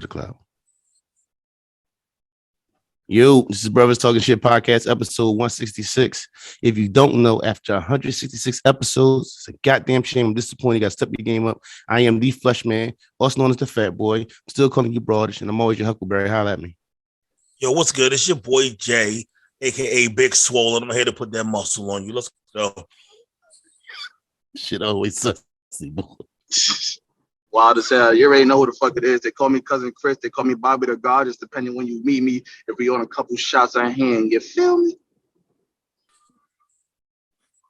the cloud. Yo, this is Brothas Talking Shit Podcast, episode 166. If you don't know, after 166 episodes, it's a goddamn shame. I'm disappointed. You got to step your game up. I am the Flesh Man, also known as the Fat Boy. I'm still calling you Broadish, and I'm always your Huckleberry. Holla at me. Yo, what's good? It's your boy Jay, aka Big Swollen. I'm here to put that muscle on you. Let's go. Shit always sussy, boy. Wild as hell. You already know who the fuck it is. They call me Cousin Chris. They call me Bobby the God. Just depending when you meet me, if we on a couple shots on hand. You feel me?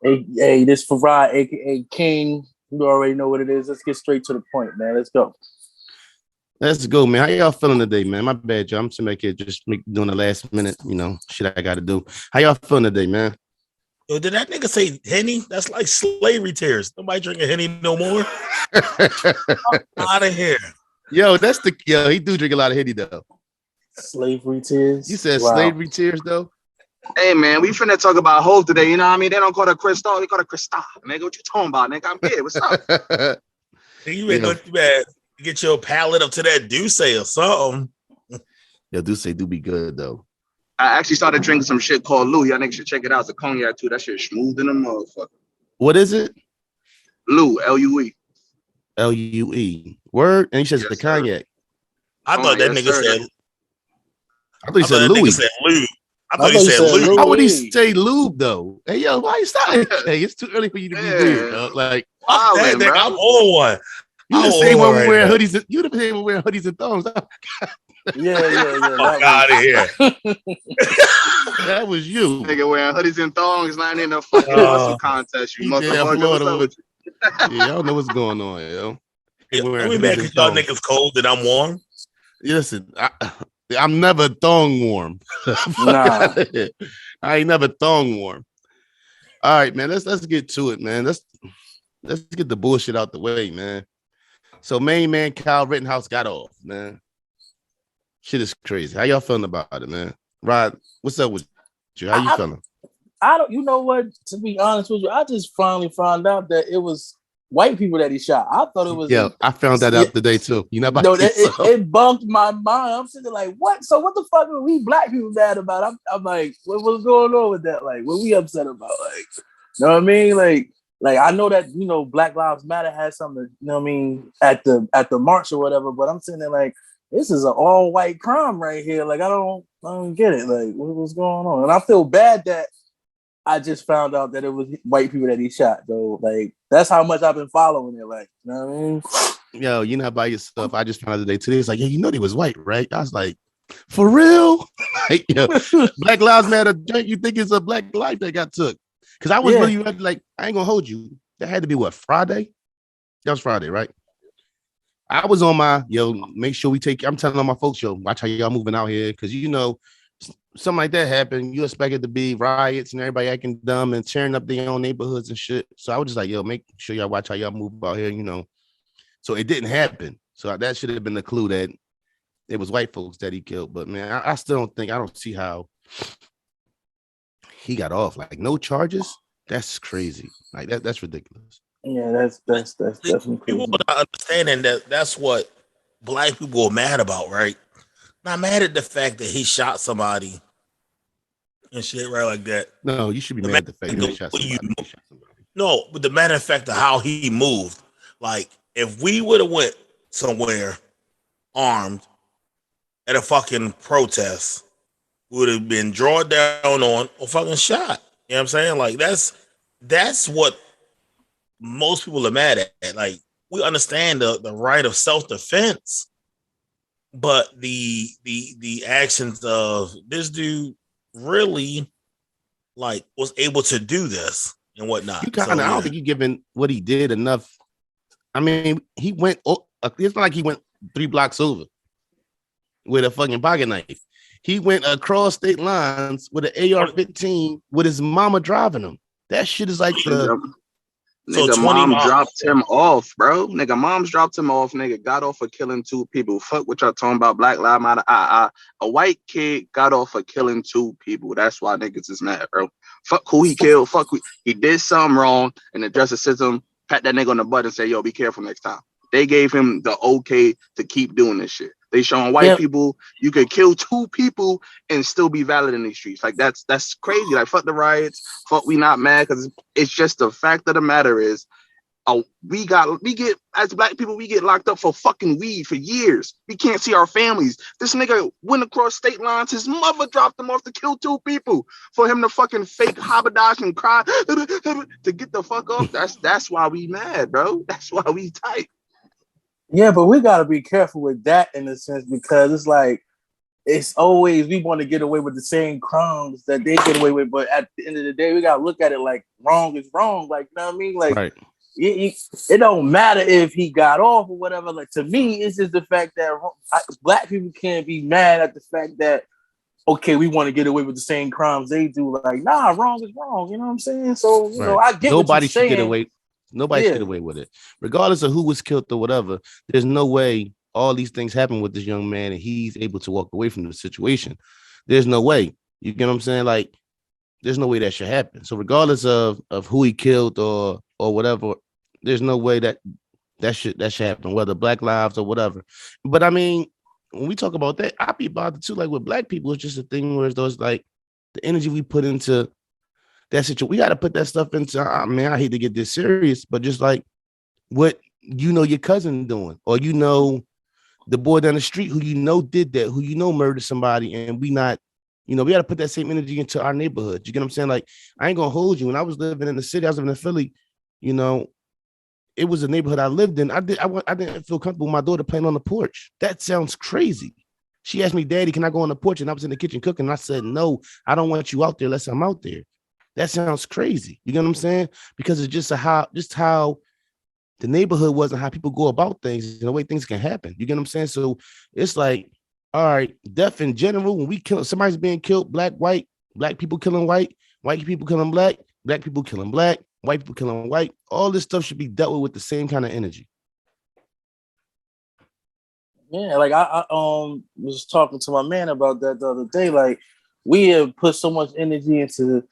Hey, this Farad, aka King. You already know what it is. Let's get straight to the point, man. Let's go. Let's go, man. How y'all feeling today, man? My bad, y'all. I'm sitting back here just doing the last minute, shit I got to do. How y'all feeling today, man? Yo, did that nigga say Henny? That's like slavery tears. Nobody drinking Henny no more. Out of here. Yo, he do drink a lot of Henny though. Slavery tears. You said slavery tears though. Hey man, we finna talk about hoes today. You know what I mean? They don't call her Crystal. They call her Krista. Nigga, what you talking about, nigga? I'm here. What's up? You better get your palate up to that Douce or something. Yo, Douce do be good though. I actually started drinking some shit called Lou. Y'all niggas should check it out. It's a cognac too. That shit smooth in a motherfucker. What is it? Lou, L-U-E. L-U-E. Word? And he says the cognac. I thought that nigga said. I thought he said Louis. I thought he said lube. How would he say lube though? Hey yo, why you starting? Hey, it's too early for you to be weird. Dog. Like, that nigga, I'm on one. You the same one wearing hoodies. You the same one wearing hoodies and thongs. Yeah. Fuck out of here. That was you. Nigga wearing hoodies and thongs, not in a fucking muscle contest. You must have Yeah, y'all know what's going on, yo. Let me mad because y'all niggas cold and I'm warm. Listen, I'm never thong warm. Nah. I ain't never thong warm. All right, man. Let's get to it, man. Let's get the bullshit out the way, man. So main man Kyle Rittenhouse got off, man. Shit is crazy. How y'all feeling about it, man? Rod, what's up with you? How you feeling? I don't. You know what? To be honest with you, I just finally found out that it was white people that he shot. I thought it was. Yeah, I found that out today too. You know, it bumped my mind. I'm sitting there like, what? So what the fuck are we black people mad about? I'm like, what's going on with that? Like, what we upset about? Like, you know what I mean? Like I know that Black Lives Matter has something. You know what I mean? At the march or whatever. But I'm sitting there like, this is an all-white crime right here. Like, I don't get it. Like, what's going on? And I feel bad that I just found out that it was white people that he shot, though. Like, that's how much I've been following it. Like, you know what I mean? Yo, you're not by yourself. I just found out today. It's like, yeah, they was white, right? I was like, for real? Like, yo, Black Lives Matter. Don't you think it's a black life that got took? Because I was really like, I ain't gonna hold you. That had to be what, Friday? That was Friday, right? I was on my, make sure we take, I'm telling all my folks, watch how y'all moving out here. Because, something like that happened. You expect it to be riots and everybody acting dumb and tearing up their own neighborhoods and shit. So I was just like, make sure y'all watch how y'all move out here, So it didn't happen. So that should have been the clue that it was white folks that he killed. But, man, I still don't see how he got off. Like, no charges? That's crazy. Like, that's ridiculous. Yeah, that's definitely people not understanding that's what black people are mad about, right? Not mad at the fact that he shot somebody and shit, right, like that. No, you should be mad at the fact that he shot somebody. No, but the matter of fact of how he moved. Like, if we would have went somewhere armed at a fucking protest, we would have been drawn down on or fucking shot. You know what I'm saying? Like, that's what most people are mad at. Like, we understand the right of self-defense, but the actions of this dude really was able to do this and whatnot. I don't think you're giving what he did enough. I mean, he went. It's not like he went 3 blocks over with a fucking pocket knife. He went across state lines with an AR-15 with his mama driving him. That shit is like the. Nigga, mom dropped him off, bro. Nigga, mom's dropped him off. Nigga got off for killing 2 people. Fuck what y'all talking about. Black Lives Matter. A white kid got off for killing 2 people. That's why niggas is mad, bro. Fuck who he killed. Fuck who he did something wrong, and the justice system pat that nigga on the butt and say, "Yo, be careful next time." They gave him the okay to keep doing this shit. They showing white people you could kill 2 people and still be valid in these streets. Like that's crazy. Like fuck the riots, fuck we not mad because it's just the fact of the matter is, we get as black people we get locked up for fucking weed for years. We can't see our families. This nigga went across state lines. His mother dropped him off to kill 2 people for him to fucking fake haberdash and cry to get the fuck off. That's why we mad, bro. That's why we tight. Yeah, but we gotta be careful with that in a sense because it's like it's always we want to get away with the same crimes that they get away with, but at the end of the day, we gotta look at it like wrong is wrong. Like, you know what I mean? Like, right. It don't matter if he got off or whatever. Like to me, it's just the fact that black people can't be mad at the fact that okay, we want to get away with the same crimes they do. Like, nah, wrong is wrong. You know what I'm saying? So you know, I get nobody what you're should saying. get away. Nobody should get away with it, regardless of who was killed or whatever. There's no way all these things happen with this young man and he's able to walk away from the situation. There's no way. You get what I'm saying? Like, there's no way that should happen. So regardless of who he killed or whatever, there's no way that should happen, whether Black lives or whatever. But I mean, when we talk about that, I be bothered too. Like with black people, it's just a thing where it's like the energy we put into that situation. We got to put that stuff into. I mean, I hate to get this serious, but just like what your cousin doing, or the boy down the street who did that, who murdered somebody, and we not. We got to put that same energy into our neighborhood. You get what I'm saying? Like, I ain't gonna hold you. When I was living in the city, I was living in Philly. It was a neighborhood I lived in. I didn't feel comfortable with my daughter playing on the porch. That sounds crazy. She asked me, "Daddy, can I go on the porch?" And I was in the kitchen cooking. And I said, "No, I don't want you out there unless I'm out there." That sounds crazy. You get what I'm saying? Because it's just how the neighborhood was and how people go about things and the way things can happen. You get what I'm saying? So it's like, all right, death in general, when we kill somebody's being killed, black, white, black people killing white people killing black people killing black, white people killing white, all this stuff should be dealt with the same kind of energy. Yeah, like I was talking to my man about that the other day. Like, we have put so much energy into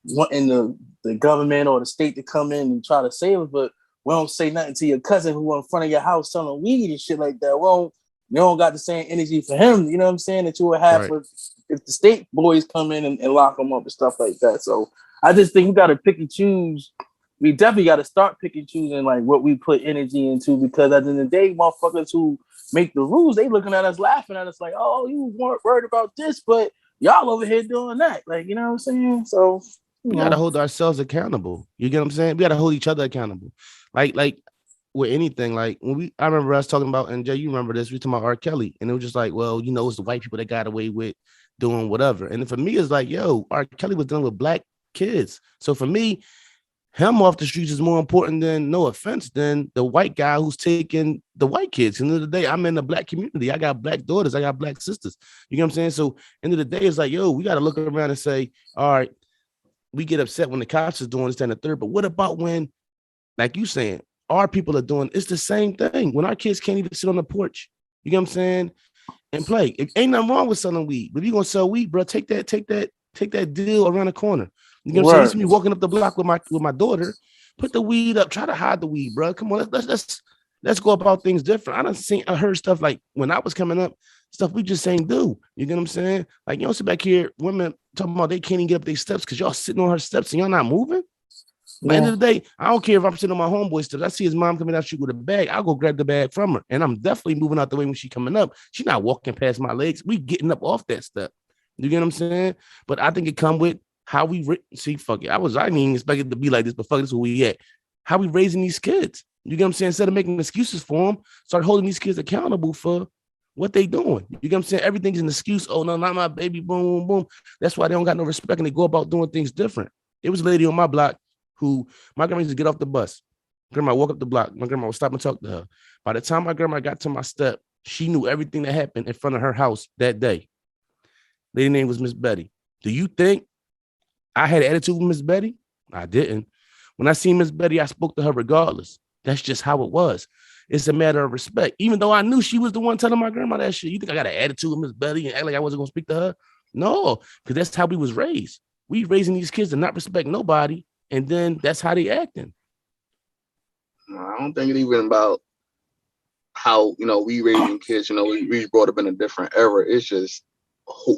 wanting the government or the state to come in and try to save us, but we don't say nothing to your cousin who in front of your house selling weed and shit like that. Well, you don't got the same energy for him, you know what I'm saying, that you would have for if the state boys come in and lock them up and stuff like that. So I just think we got to pick and choose. We definitely got to start picking and choosing like what we put energy into, because at the end of the day, motherfuckers who make the rules, they looking at us, laughing at us like, oh, you weren't worried about this, but y'all over here doing that. Like, you know what I'm saying? So we got to hold ourselves accountable. You get what I'm saying? We got to hold each other accountable. Like with anything, like I remember us talking about, and Jay, you remember this, we talking about R. Kelly, and it was just like, well, it's the white people that got away with doing whatever. And for me, it's like, yo, R. Kelly was dealing with black kids. So for me, him off the streets is more important than, no offense, than the white guy who's taking the white kids. At the end of the day, I'm in the black community. I got black daughters. I got black sisters. You know what I'm saying? So end of the day, it's like, yo, we got to look around and say, all right, we get upset when the cops is doing this, that, and the third. But what about when, like you saying, our people are doing, it's the same thing. When our kids can't even sit on the porch, you know what I'm saying, and play. It ain't nothing wrong with selling weed. But if you're gonna sell weed, bro, take that deal around the corner. You know what I'm saying? It's me walking up the block with my daughter, put the weed up, try to hide the weed, bro. Come on, let's go about things different. I heard stuff like when I was coming up, stuff we just ain't do. You get what I'm saying? Like, you don't sit back here, women talking about they can't even get up their steps because y'all sitting on her steps and y'all not moving. At the end of the day, I don't care if I'm sitting on my homeboy steps. I see his mom coming out street with a bag. I'll go grab the bag from her. And I'm definitely moving out the way when she coming up. She not walking past my legs. We getting up off that step. You get what I'm saying? But I think it come with how we see, fuck it. I didn't even expect it to be like this, but fuck, this is where we at. How we raising these kids. You get what I'm saying? Instead of making excuses for them, start holding these kids accountable for what they doing. You get what I'm saying? Everything's an excuse. Oh, no, not my baby. Boom, boom, boom. That's why they don't got no respect and they go about doing things different. It was a lady on my block who my grandma used to get off the bus. Grandma walk up the block. My grandma would stop and talk to her. By the time my grandma got to my step, she knew everything that happened in front of her house that day. Lady name was Miss Betty. Do you think I had an attitude with Miss Betty? I didn't. When I seen Miss Betty, I spoke to her regardless. That's just how it was. It's a matter of respect. Even though I knew she was the one telling my grandma that shit. You think I got an attitude with Miss Betty and act like I wasn't going to speak to her? No, because that's how we was raised. We raising these kids to not respect nobody, and then that's how they acting. I don't think it's even about how, you know, we raising kids, you know, we brought up in a different era. It's just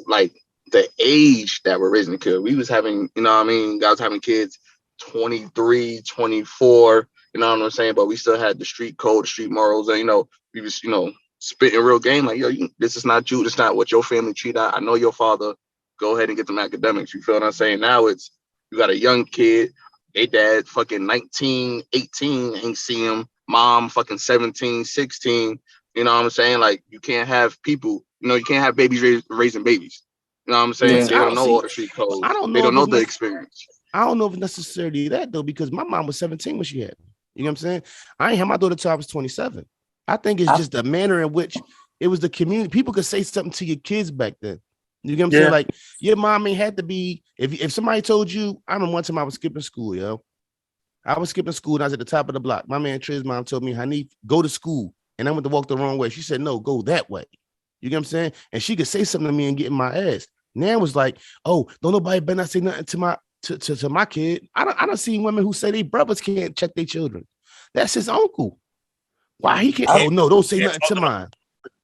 like the age that we're raising the kids. We was having, you know what I mean, guys having kids 23, 24, you know what I'm saying? But we still had the street code, the street morals, and, you know, we was, you know, spitting real game. Like, yo, this is not you. This is not what your family treat. I know your father. Go ahead and get them academics. You feel what I'm saying? Now it's, you got a young kid, they dad fucking 19, 18, ain't see him. Mom fucking 17, 16. You know what I'm saying? Like, you can't have people, you know, you can't have babies raising babies. You know what I'm saying? Yeah. They don't know all the street codes. I don't know. They don't know the experience. I don't know if it's necessarily that though, because my mom was 17 when she had me. You know what I'm saying? I ain't had my daughter till I was 27. I think it's just the manner in which it was the community. People could say something to your kids back then. You know what I'm saying? Like, your mom ain't had to be, if somebody told you, I remember one time I was skipping school, yo. I was skipping school and I was at the top of the block. My man Trey's mom told me, honey, go to school. And I went to walk the wrong way. She said, no, go that way. You know what I'm saying? And she could say something to me and get in my ass. Now it was like, oh, don't nobody better not say nothing to my kid. I don't see women who say they brothers can't check their children. That's his uncle. Why he can't? Oh no, don't say nothing to mine.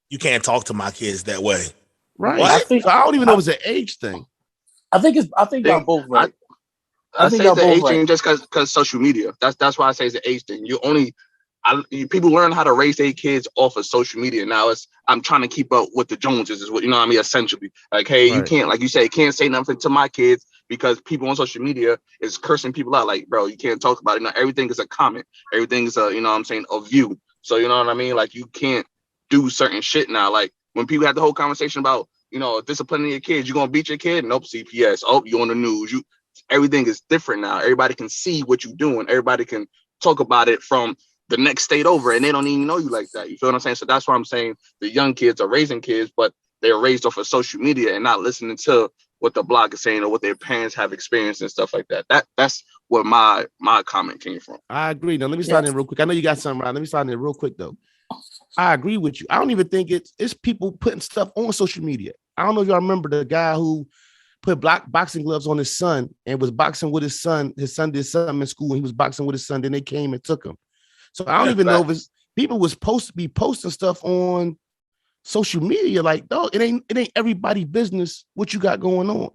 You can't talk to my kids that way. Right. What? So I don't even know if it's an age thing. I think y'all both right. I say it's the age thing just because social media. That's why I say it's the age thing. People learn how to raise their kids off of social media. Now I'm trying to keep up with the Joneses, is what, you know what I mean? Essentially, like, hey, you can't, like you say, can't say nothing to my kids because people on social media is cursing people out. Like, bro, you can't talk about it. Now, everything is a comment. Everything is a, you know what I'm saying, a view. So, you know what I mean? Like, you can't do certain shit now. Like, when people have the whole conversation about, you know, disciplining your kids, you gonna beat your kid? Nope, CPS. Oh, you on the news. Everything is different now. Everybody can see what you're doing. Everybody can talk about it from the next state over, and they don't even know you like that. You feel what I'm saying? So that's why I'm saying the young kids are raising kids, but they're raised off of social media and not listening to what the blog is saying or what their parents have experienced and stuff like that. That's where my comment came from. I agree. Now let me start in real quick. I know you got something right. Let me start in real quick though. I agree with you. I don't even think it's people putting stuff on social media. I don't know if y'all remember the guy who put boxing gloves on his son and was boxing with his son. His son did something in school and he was boxing with his son. Then they came and took him. So I don't even know if it's people was supposed to be posting stuff on social media. Like, dog, it ain't everybody's business what you got going on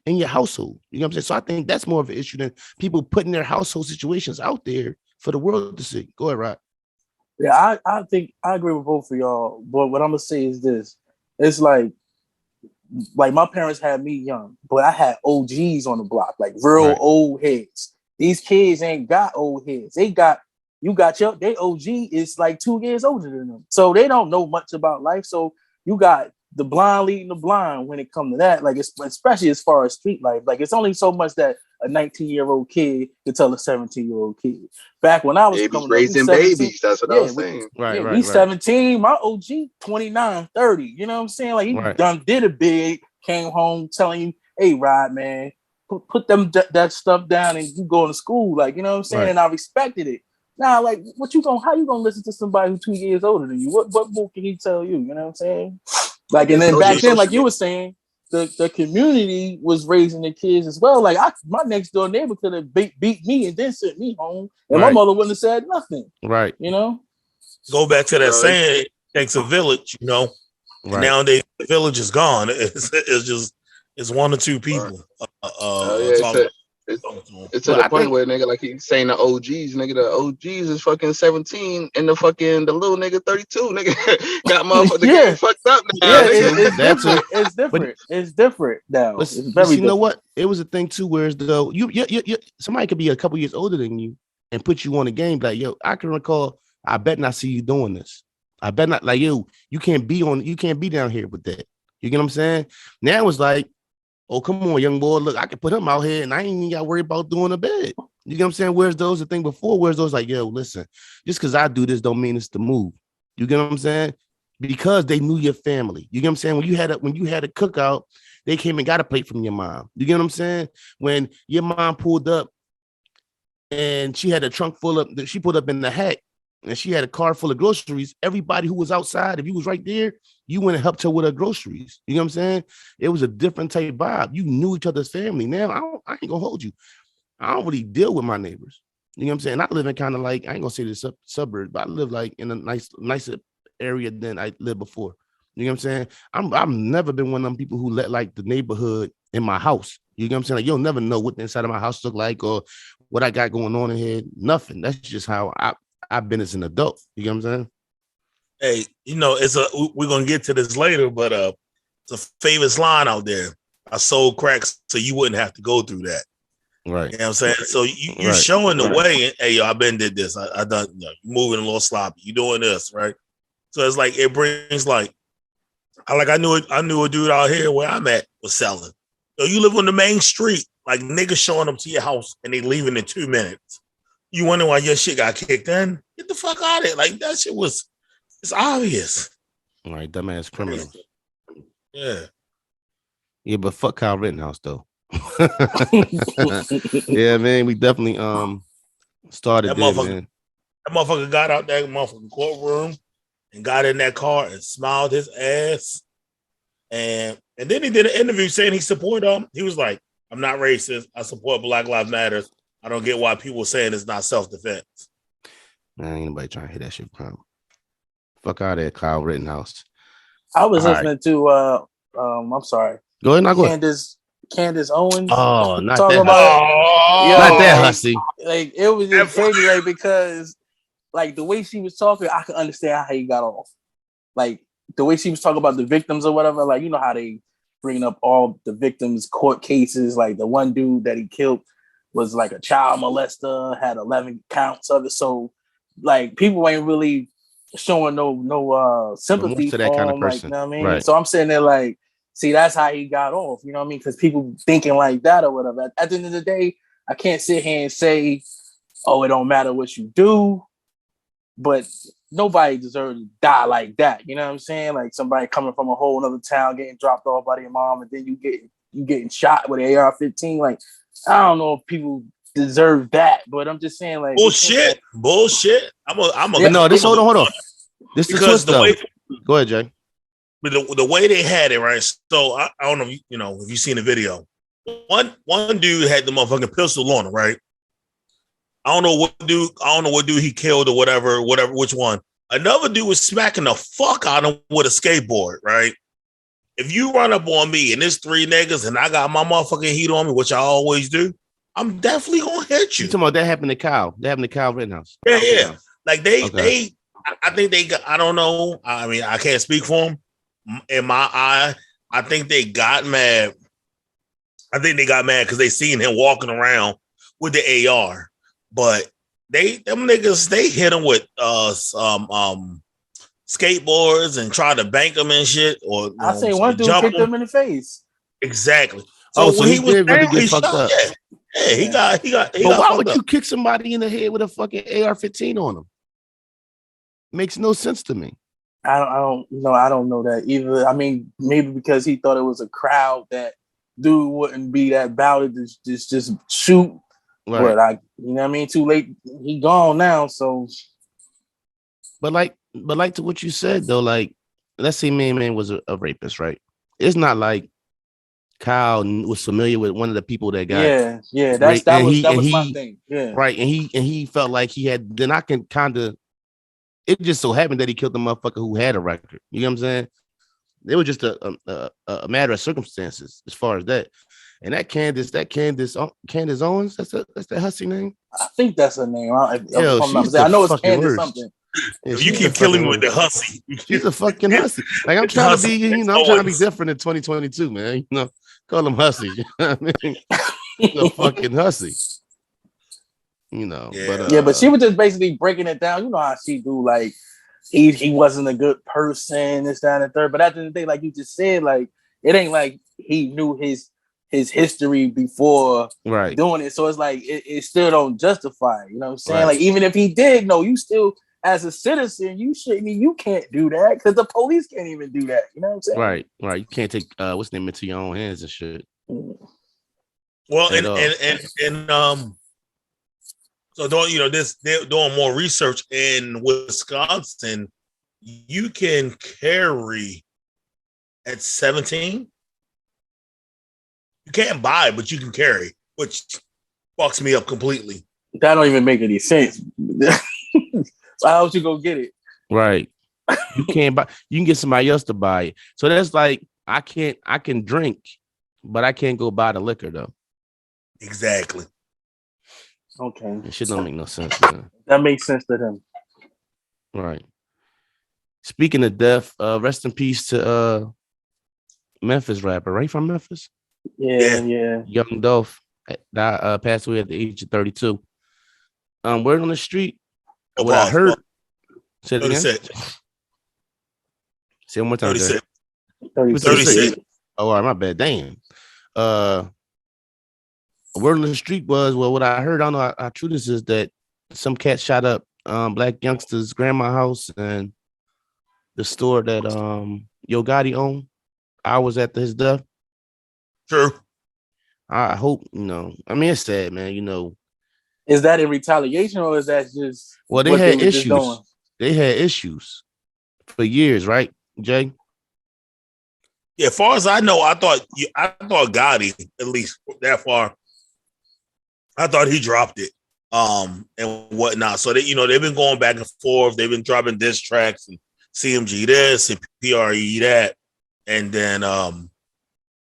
in your household. You know what I'm saying? So I think that's more of an issue than people putting their household situations out there for the world to see. Go ahead, Rod. Yeah, I think I agree with both of y'all. But what I'm gonna say is this: it's like my parents had me young, but I had OGs on the block, like real old heads. These kids ain't got old heads. They got their OG is like 2 years older than them. So they don't know much about life. So you got the blind leading the blind when it comes to that. Like, especially as far as street life. Like, it's only so much that a 19-year-old kid could tell a 17-year-old kid. Back when I was coming raising babies, that's what I was saying. Right. He's 17, my OG 29, 30. You know what I'm saying? Like, he done did it big, came home telling you, hey, Rod, man, put that stuff down and you going to school. Like, you know what I'm saying? And I respected it. Now, like, how you gonna listen to somebody who's 2 years older than you? What more can he tell you? You know what I'm saying? Like, and then back then, like you were saying, the community was raising the kids as well. Like, my next door neighbor could have beat me and then sent me home, and my mother wouldn't have said nothing. Right. You know? Go back to that saying, it takes a village, you know. Right. Nowadays the village is gone. It's one or two people. It's to the point where nigga, like he's saying the OGs, nigga, the OGs is fucking 17 and the little nigga 32, nigga got motherfucking game fucked up now. It's different. It's different. It's different now. It's very different. You know what? It was a thing too, whereas though you somebody could be a couple years older than you and put you on a game like, yo, I can recall, I bet not see you doing this. I bet not, like, yo, you can't be down here with that. You get what I'm saying? Now it's like, oh, come on, young boy. Look, I can put him out here and I ain't even got to worry about doing a bed. You get what I'm saying? Where's those the thing before? Where's those like, yo, listen, just because I do this don't mean it's the move. You get what I'm saying? Because they knew your family. You get what I'm saying? When you had a cookout, they came and got a plate from your mom. You get what I'm saying? When your mom pulled up and she had a trunk full of, she pulled up in the hat and she had a car full of groceries. Everybody who was outside, if you was right there, you went and helped her with her groceries. You know what I'm saying? It was a different type of vibe. You knew each other's family. Now, I ain't gonna hold you. I don't really deal with my neighbors. You know what I'm saying? I live in kind of like, I ain't gonna say this suburb, but I live like in a nicer area than I lived before. You know what I'm saying? I've never been one of them people who let like the neighborhood in my house. You know what I'm saying? Like, you'll never know what the inside of my house look like or what I got going on in here. Nothing. That's just how I've been as an adult. You know what I'm saying? Hey, we're gonna get to this later, but it's a famous line out there. I sold crack so you wouldn't have to go through that. Right. You know what I'm saying? So you're showing the way. And, hey, yo, I been did this. I done, moving a little sloppy. You doing this, right? So it's like it brings like I knew a dude out here where I'm at was selling. So you live on the main street, like niggas showing up to your house and they leaving in 2 minutes. You wonder why your shit got kicked in? Get the fuck out of it. Like that shit it's obvious. All right, dumbass criminals. Yeah. Yeah, but fuck Kyle Rittenhouse though. Yeah, man, we definitely started That there, man. That motherfucker got out that motherfucking courtroom and got in that car and smiled his ass. And then he did an interview saying he supported him. He was like, I'm not racist. I support Black Lives Matter. I don't get why people saying it's not self-defense. Man, ain't nobody trying to hit that shit. Fuck out of there, Kyle Rittenhouse. I was listening to I'm sorry. Go ahead, go ahead. Candace Owens. Oh, not talking that. Not that hussy. Like it was just crazy, like because like the way she was talking, I could understand how he got off. Like the way she was talking about the victims or whatever, like you know how they bring up all the victims' court cases. Like the one dude that he killed was like a child molester, had 11 counts of it. So like people ain't really showing no sympathy to that for kind him, of person. like, you know what I mean? Right. So I'm sitting there like, see, that's how he got off, you know what I mean? Because people thinking like that or whatever. At the end of the day, I can't sit here and say, oh, it don't matter what you do, but nobody deserves to die like that. You know what I'm saying? Like somebody coming from a whole other town, getting dropped off by their mom, and then you getting shot with an AR-15. Like, I don't know if people deserve that, but I'm just saying, like, bullshit. No, this hold on. This is twist though. Go ahead, Jay. But the way they had it, right? So I don't know, if you've seen the video. One dude had the motherfucking pistol on him, right? I don't know what dude he killed or whatever, which one. Another dude was smacking the fuck out of him with a skateboard, right? If you run up on me and there's 3 niggas and I got my motherfucking heat on me, which I always do, I'm definitely gonna hit you. You talking about that happened to Kyle? That happened to Kyle Rittenhouse. Yeah. Like I think they got, I don't know. I mean, I can't speak for them. In my eye, I think they got mad. I think they got mad because they seen him walking around with the AR. But them niggas, they hit him with skateboards and tried to bank him and shit. Or I say one dude kicked him in the face. Exactly. So when he was really get fucked up. Yeah, he got. But why would you kick somebody in the head with a fucking AR-15 on him? Makes no sense to me. I don't know that either. I mean, maybe because he thought it was a crowd that dude wouldn't be that about it, just shoot. Right. But you know what I mean? Too late. He gone now. So, but like to what you said though, like let's say man was a rapist, right? It's not like Kyle was familiar with one of the people that got that was my thing. Yeah, right. And he felt like he had. Then I can kind of. It just so happened that he killed the motherfucker who had a record. You know what I'm saying? It was just a matter of circumstances as far as that. And that Candace Owens, that's that hussy name. I think that's her name. I know it's Candace something. Yeah, you keep killing me with the hussy. She's a fucking hussy. Like I'm trying to be, I'm trying to be different in 2022, man. You know, call them hussies. You know what I mean? The fucking hussy. You know, but she was just basically breaking it down. You know how she do, like he wasn't a good person, this, that, and the third. But at the end of the day, like you just said, like it ain't like he knew his history before doing it. So it's like it still don't justify. You know what I'm saying? Right. Like even if he did know, you still as a citizen, you can't do that because the police can't even do that. You know what I'm saying? Right. You can't take what's the name into your own hands and shit. Well, and so they're doing more research in Wisconsin. You can carry at 17. You can't buy, but you can carry, which fucks me up completely. That don't even make any sense. So how would you go get it? Right. You can't buy. You can get somebody else to buy it. So that's like I can drink, but I can't go buy the liquor though. Exactly. Okay. It shit don't make no sense, man. That makes sense to them. Right. Speaking of death, rest in peace to Memphis rapper, right from Memphis. Yeah. Young Dolph passed away at the age of 32. Word on the street. What I heard. Say it again. 36. Say it one more time. 36. 36. Oh, all right, my bad. Damn. Word on the street was, well, what I heard, I don't know how true this is, that some cat shot up black youngster's grandma house and the store that Yo Gotti owned. I was at his death. True. I hope, I mean, it's sad, man, Is that in retaliation or is that just well, they had issues. They had issues for years, right, Jay? Yeah, as far as I know, I thought Gotti, at least that far, I thought he dropped it. And whatnot. So they've been going back and forth. They've been dropping diss tracks and CMG this and PRE that. And then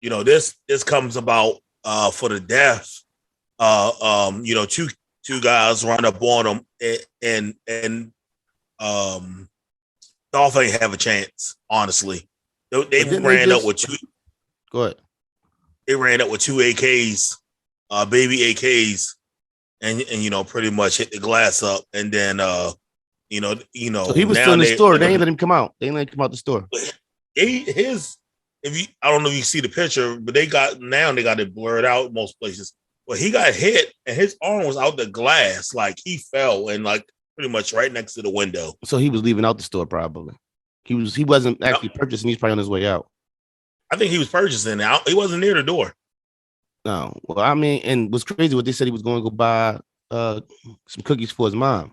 this comes about for the death. Two guys run up on them and Dolph ain't have a chance, honestly. They ran up with two. Go ahead. They ran up with two AKs, baby AKs, and pretty much hit the glass up, and then So he was still in the store. They ain't let him come out. They ain't let him come out the store. I don't know if you see the picture, but they got it blurred out most places. Well, he got hit and his arm was out the glass, like he fell and like pretty much right next to the window. So he was leaving out the store probably. He wasn't actually purchasing. He's probably on his way out. I think he was purchasing out. He wasn't near the door. No. Well, I mean, and what's crazy, what they said he was going to go buy some cookies for his mom.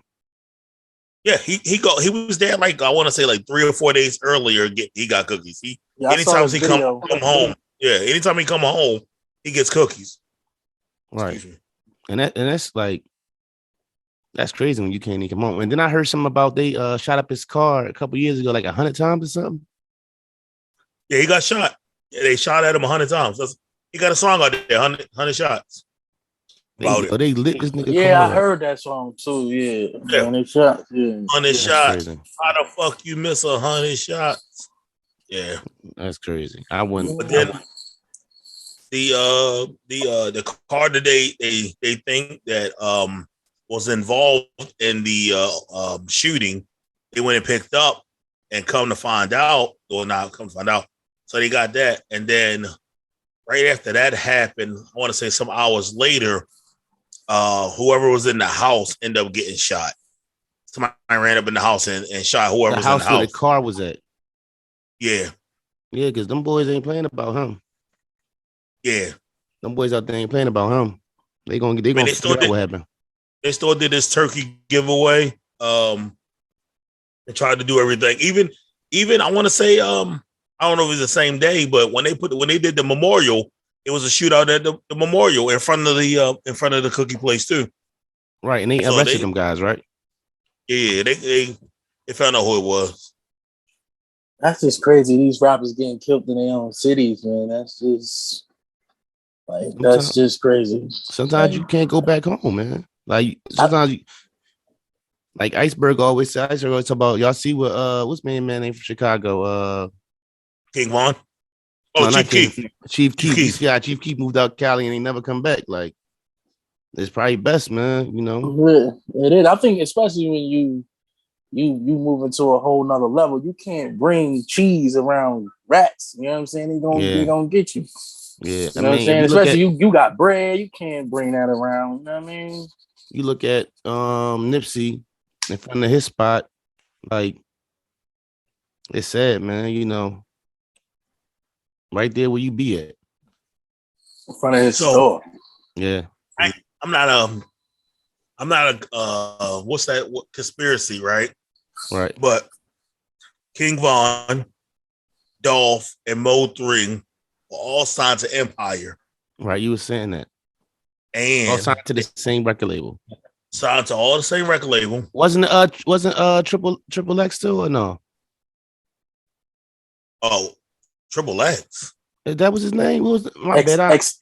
Yeah, he was there like I want to say like 3 or 4 days earlier. He got cookies. Anytime he come home, anytime he come home, he gets cookies. Right, and that's like that's crazy when you can't even come home. And then I heard something about they shot up his car a couple years ago, like 100 times or something. Yeah, he got shot. Yeah, they shot at him 100 times. He got a song out there, 100 shots. They lit this nigga. Yeah, I heard that song too. Yeah. 100 shots. Yeah. 100 shots. Crazy. How the fuck you miss 100 shots? Yeah, that's crazy. I wouldn't. But then the car that they think that was involved in the shooting, they went and picked up, and come to find out, so they got that, and then right after that happened, I want to say some hours later, whoever was in the house ended up getting shot. Somebody ran up in the house and shot whoever was in the house. Where the car was at. Yeah, because them boys ain't playing about him. Yeah, them boys out there ain't playing about him. They gonna figure out what happened. They still did this turkey giveaway. They tried to do everything. Even I want to say, I don't know if it was the same day, but when they did the memorial, it was a shootout at the memorial in front of the cookie place too. Right, and they arrested them guys, right? Yeah, they found out who it was. That's just crazy. These rappers getting killed in their own cities, man. That's just crazy. Sometimes you can't go back home, man. Like sometimes like Iceberg always talk about, y'all see what what's man name from Chicago? King Von. Oh, no, Chief Keef. Yeah, Chief Keef moved out Cali and he never come back. Like it's probably best, man. It is. I think especially when you move into a whole nother level, you can't bring cheese around rats. You know what I'm saying? They gonna get you. Yeah, you know what I'm saying? Especially you got bread, you can't bring that around. You know what I mean? You look at Nipsey in front of his spot, like it's sad, man. Right there where you be at. In front of his store. Yeah. I'm not a what's that conspiracy, right? Right. But King Von, Dolph, and Mo 3 were all signed to Empire. Right, you were saying that. And all signed to the same record label. Signed to all the same record label. Wasn't Triple X still or no? Oh, Triple X. That was his name. What was my bad?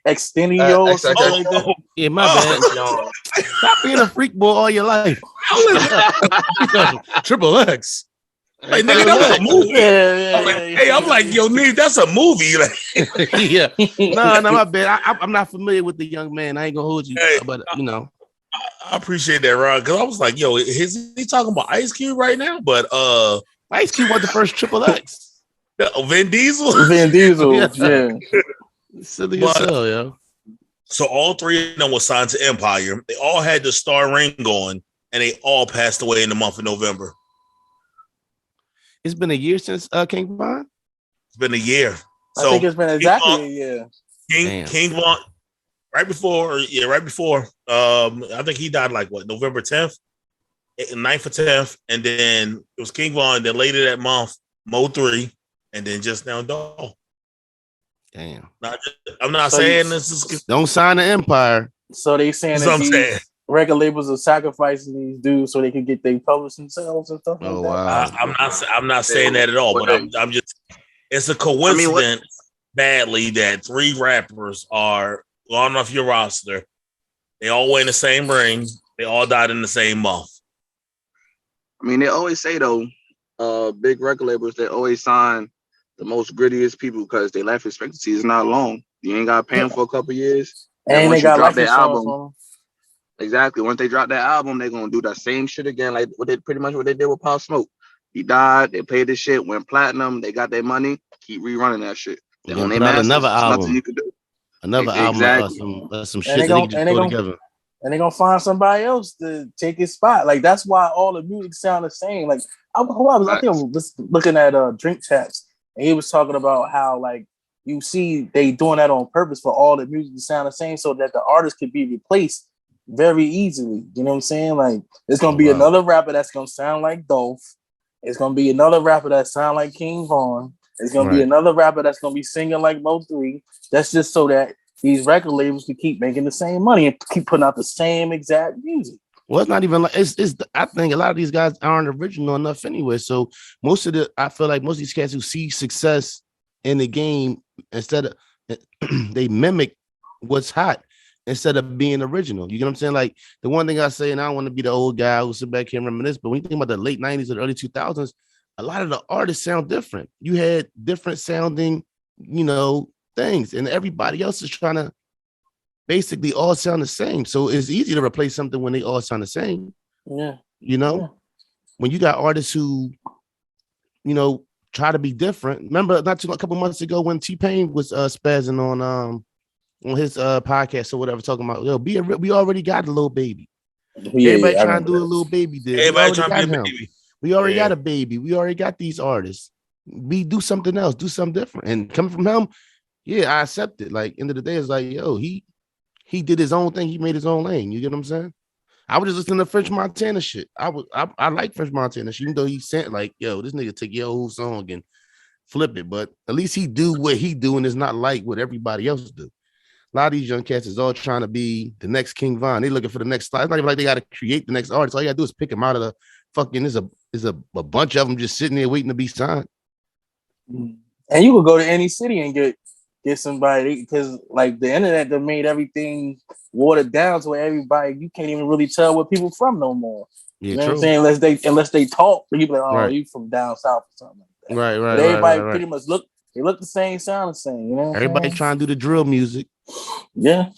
Extenio or something like that. Yeah, my bad. Stop being a freak boy all your life. Triple X. Like, nigga, that was a movie. I'm like, yo, nigga, that's a movie. Like, yeah. No, my bad. I'm not familiar with the young man. I ain't gonna hold you, but you know. I appreciate that, Ron, because I was like, yo, is he talking about Ice Cube right now? But Ice Cube was the first Triple X. Vin Diesel? Yeah. Silly as hell, yo. So all three of them were signed to Empire. They all had the star ring on, and they all passed away in the month of November. It's been a year since King Von? It's been a year. I think it's been exactly a year. King Von, right before. I think he died like what, November 10th, 9th or 10th, and then it was King Von. Then later that month, Mo 3, and then just now Dolph. Damn. I'm not saying this is. Don't sign the Empire. So they saying that these record labels are sacrificing these dudes so they can get their published themselves and stuff like that. Wow. I'm not saying that at all, but I'm just. It's a coincidence, badly, that 3 rappers are gone off your roster. They all wear the same ring. They all died in the same month. I mean, they always say though, big record labels, they always sign the most grittiest people because their life expectancy is not long. You ain't got to pay them for a couple years. And they got drop their album. Exactly. Once they drop that album, they're gonna do that same shit again, like what they did with Pop Smoke. He died. They played this shit, went platinum. They got their money. Keep rerunning that shit. They on their masters. Another album. Nothing you can do. Another album. Some shit they can just put together. And they're gonna find somebody else to take his spot. Like that's why all the music sound the same. Like I think I was looking at Drink Champs, and he was talking about how like you see they doing that on purpose for all the music to sound the same, so that the artist could be replaced very easily. You know what I'm saying? Like it's gonna be another rapper that's gonna sound like Dolph. It's gonna be another rapper that sound like King Von. It's gonna be another rapper that's gonna be singing like Mo 3. That's just so that these record labels can keep making the same money and keep putting out the same exact music. Well, it's not even like it's. I think a lot of these guys aren't original enough anyway. So I feel like most of these cats who see success in the game, instead of they mimic what's hot instead of being original. You get what I'm saying? Like the one thing I say, and I don't want to be the old guy who sit back here and reminisce, but when you think about the late 90s or the early 2000s, a lot of the artists sound different. You had different sounding, things, and everybody else is trying to basically all sound the same. So it's easy to replace something when they all sound the same. Yeah. When you got artists who, try to be different. Remember a couple months ago when T-Pain was spazzing on his podcast or whatever, talking about, we already got a little baby. Everybody trying to do a little baby deal. Everybody trying to be a baby. We already got a baby. We already got these artists. We do something else, do something different. And coming from him, yeah, I accept it. Like, end of the day, it's like, he did his own thing. He made his own lane. You get what I'm saying? I was just listening to French Montana shit. I like French Montana shit, even though he said like, this nigga take your whole song and flip it. But at least he do what he do, and it's not like what everybody else do. A lot of these young cats is all trying to be the next King Von. They looking for the next slide. It's not even like they got to create the next artist. All you got to do is pick them out of the fucking. There's a bunch of them just sitting there waiting to be signed. And you could go to any city and get somebody, because like the internet that made everything watered down to where everybody, you can't even really tell where people from no more. Yeah, you know what I'm saying? Unless they talk, people are like, you from down south or something like that. Right. But everybody pretty much look the same, sound the same. You know, everybody trying to do the drill music. Yeah.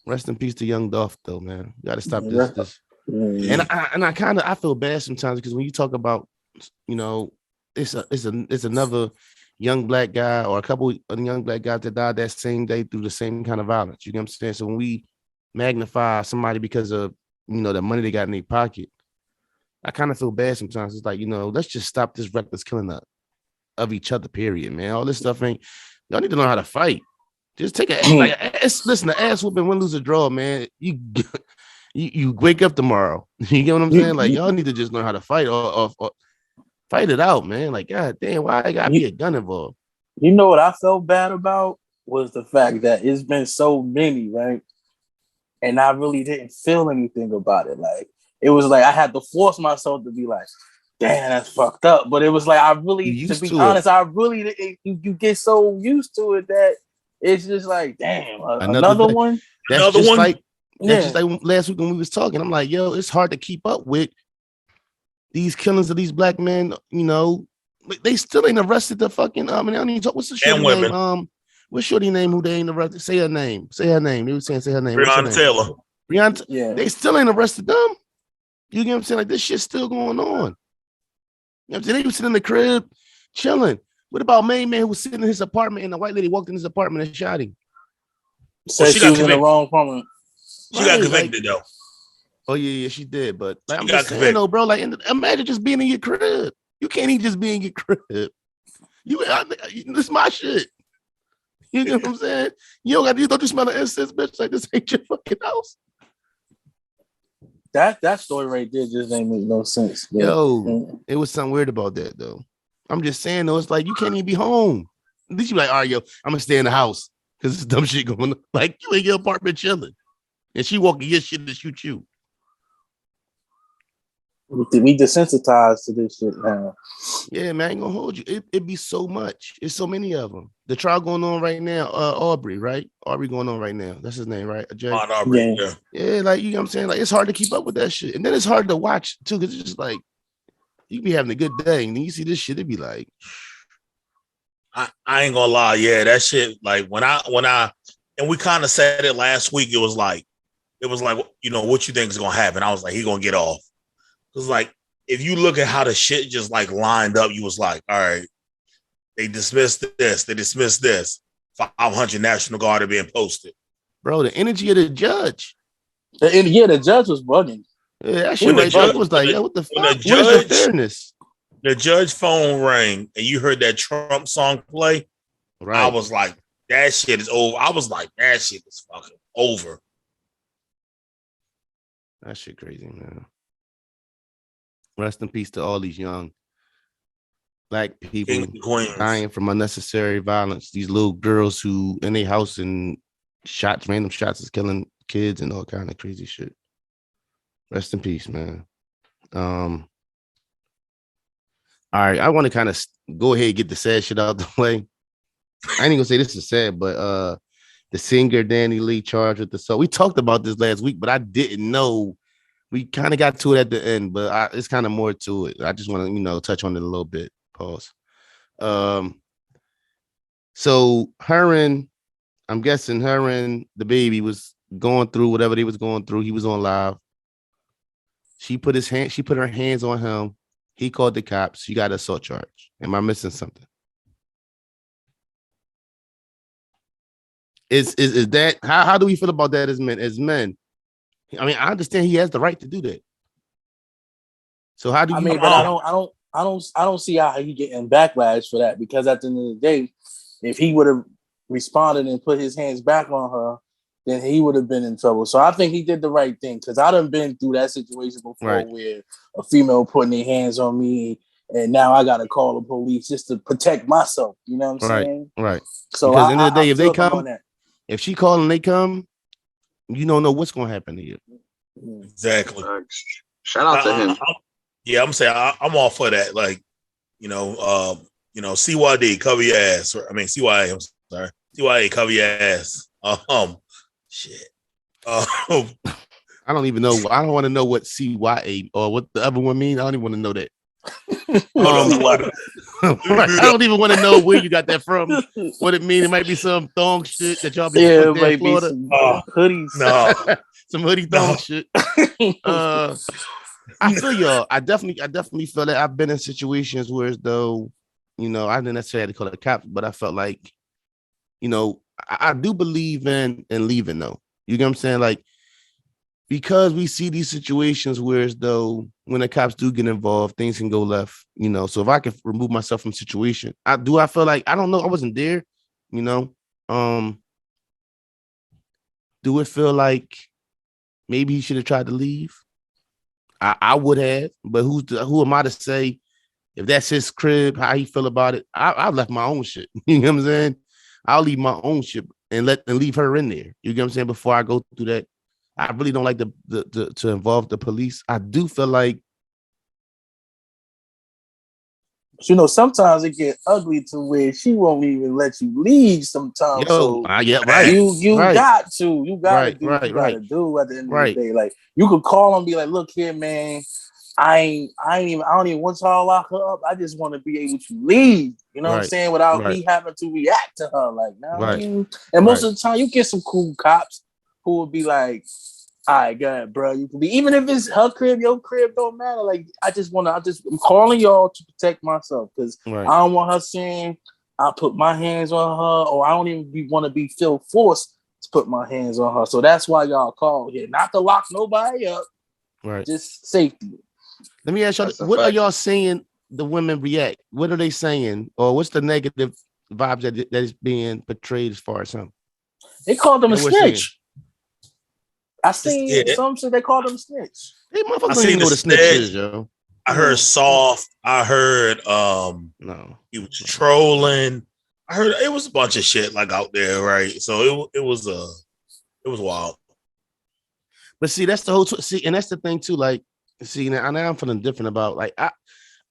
Rest in peace to Young Dolph, though, man. You got to stop this. And I feel bad sometimes because when you talk about, it's another young black guy or a couple of young black guys that died that same day through the same kind of violence. You know what I'm saying? So when we magnify somebody because of, the money they got in their pocket, I kind of feel bad sometimes. It's like, let's just stop this reckless killing of each other, period, man. All this stuff y'all need to learn how to fight. Just take listen, the ass whooping, win, lose, or draw, man. You wake up tomorrow. You get what I'm saying? Like, y'all need to just learn how to fight or fight it out, man. Like, God damn, why I gotta be a gun involved? You know what I felt bad about was the fact that it's been so many, right? And I really didn't feel anything about it. Like, it was like I had to force myself to be like, damn, that's fucked up. But it was like, I really, to be honest, you get so used to it that it's just like, damn, another one. That's another just one. like that's just like last week when we was talking. I'm like, yo, it's hard to keep up with these killings of these black men. You know, they still ain't arrested the fucking. I mean, I don't even talk. What's the shorty name? What's shorty name? Who they ain't arrested? Say her name. Say her name. They were saying say her name. Breonna Taylor. Breonna. Yeah. They still ain't arrested them. You get what I'm saying? Like this shit's still going on. You know what I'm saying? They was sitting in the crib chilling. What about main man who was sitting in his apartment and the white lady walked in his apartment and shot him? Said she was in the wrong apartment. She got convicted though. Oh yeah, she did. But like, I'm just saying though, bro. Like, imagine just being in your crib. You can't even just be in your crib. This is my shit. You know what I'm saying? You don't you smell the incense, bitch? Like this ain't your fucking house. That story right there just ain't make no sense. Yo, it was something weird about that though. I'm just saying though, it's like you can't even be home. At least you be like, all right, yo, I'm gonna stay in the house because it's dumb shit going on. Like you in your apartment chilling, and she walking your shit to shoot you. We desensitized to this shit now. Yeah, man, I ain't gonna hold you. It be so much. It's so many of them. The trial going on right now. Aubrey, right? Aubrey going on right now. That's his name, right? Aubrey, yeah, like you know what I'm saying. Like it's hard to keep up with that shit, and then it's hard to watch too because it's just like you be having a good day, and then you see this shit. It be like, I ain't gonna lie. Yeah, that shit. Like when I and we kind of said it last week. It was like, you know, what you think is gonna happen? I was like, he gonna get off. Because like, if you look at how the shit just like lined up, you was like, all right, they dismissed this, they dismissed this. 500 National Guard are being posted. Bro, the energy of the judge. The judge was bugging. Yeah, that shit right there was like, what the fuck? What is the fairness? The judge phone rang and you heard that Trump song play. Right. I was like, that shit is over. I was like, that shit is fucking over. That shit crazy, man. Rest in peace to all these young black people dying from unnecessary violence. These little girls who in their house and random shots is killing kids and all kind of crazy shit. Rest in peace, man. All right, I want to kind of go ahead and get the sad shit out the way. I ain't gonna say this is sad, but the singer DaniLeigh charged with the assault. We talked about this last week, but I didn't know. We kind of got to it at the end, but it's kind of more to it. I just want to, touch on it a little bit. Pause. So I'm guessing her and DaBabyz was going through whatever they was going through. He was on live. She put her hands on him. He called the cops. She got an assault charge. Am I missing something? Is that how do we feel about that as men? As men? I mean, I understand he has the right to do that. So how do you? I mean, but I don't see how he getting backlash for that, because at the end of the day, if he would have responded and put his hands back on her, then he would have been in trouble. So I think he did the right thing, because I done been through that situation before where a female putting their hands on me, and now I got to call the police just to protect myself. You know what I'm saying? Right. So because at the end of the day, if they come, if she call and they come, you don't know what's gonna happen to you. Exactly. Shout out to him. I'm saying I'm all for that. Like, CYD, cover your ass. CYA. I'm sorry, CYA, cover your ass. Shit. I don't even know. I don't want to know what CYA or what the other one means. I don't even want to know that. I don't even want to know where you got that from. What it means? It might be some thong shit that y'all be it might in Florida. Be some hoodies. No, some hoodie thong shit. I feel y'all. I definitely feel that I've been in situations where, as though, I didn't necessarily call it cops, but I felt like, I do believe in leaving though. You get what I'm saying? Like, because we see these situations where, as though, when the cops do get involved, things can go left, So if I can remove myself from situation, I feel like, I don't know, I wasn't there, Do it feel like maybe he should have tried to leave? I would have, but who am I to say if that's his crib, how he feel about it? I left my own shit. You know what I'm saying? I'll leave my own shit and leave her in there. You get what I'm saying? Before I go through that. I really don't like to involve the police. I do feel like You know, sometimes it get ugly to where she won't even let you leave sometimes. Yo, so yeah, right. You right. got to. You gotta Right, do what you gotta do at the end of the day. Like you could call and be like, look here, man. I don't even want y'all to lock her up. I just want to be able to leave. You know what I'm saying? Without me having to react to her. Like, now I mean? And most of the time you get some cool cops who will be like, all right, go ahead, bro. You can be, even if it's her crib, your crib, don't matter. Like, I'm calling y'all to protect myself because I don't want her saying I put my hands on her, or I don't even want to feel forced to put my hands on her. So that's why y'all call here, not to lock nobody up, just safety. Let me ask y'all, what are y'all saying the women react? What are they saying? Or what's the negative vibes that is being portrayed as far as him? They called him a snitch. I seen some shit they called him a snitch. Hey, motherfuckers don't even know what a snitch is, yo. I heard soft. I heard no, he was trolling. I heard it was a bunch of shit like out there, right? So it was wild. But see, that's the whole and that's the thing too. Like, see, now I'm feeling different about like I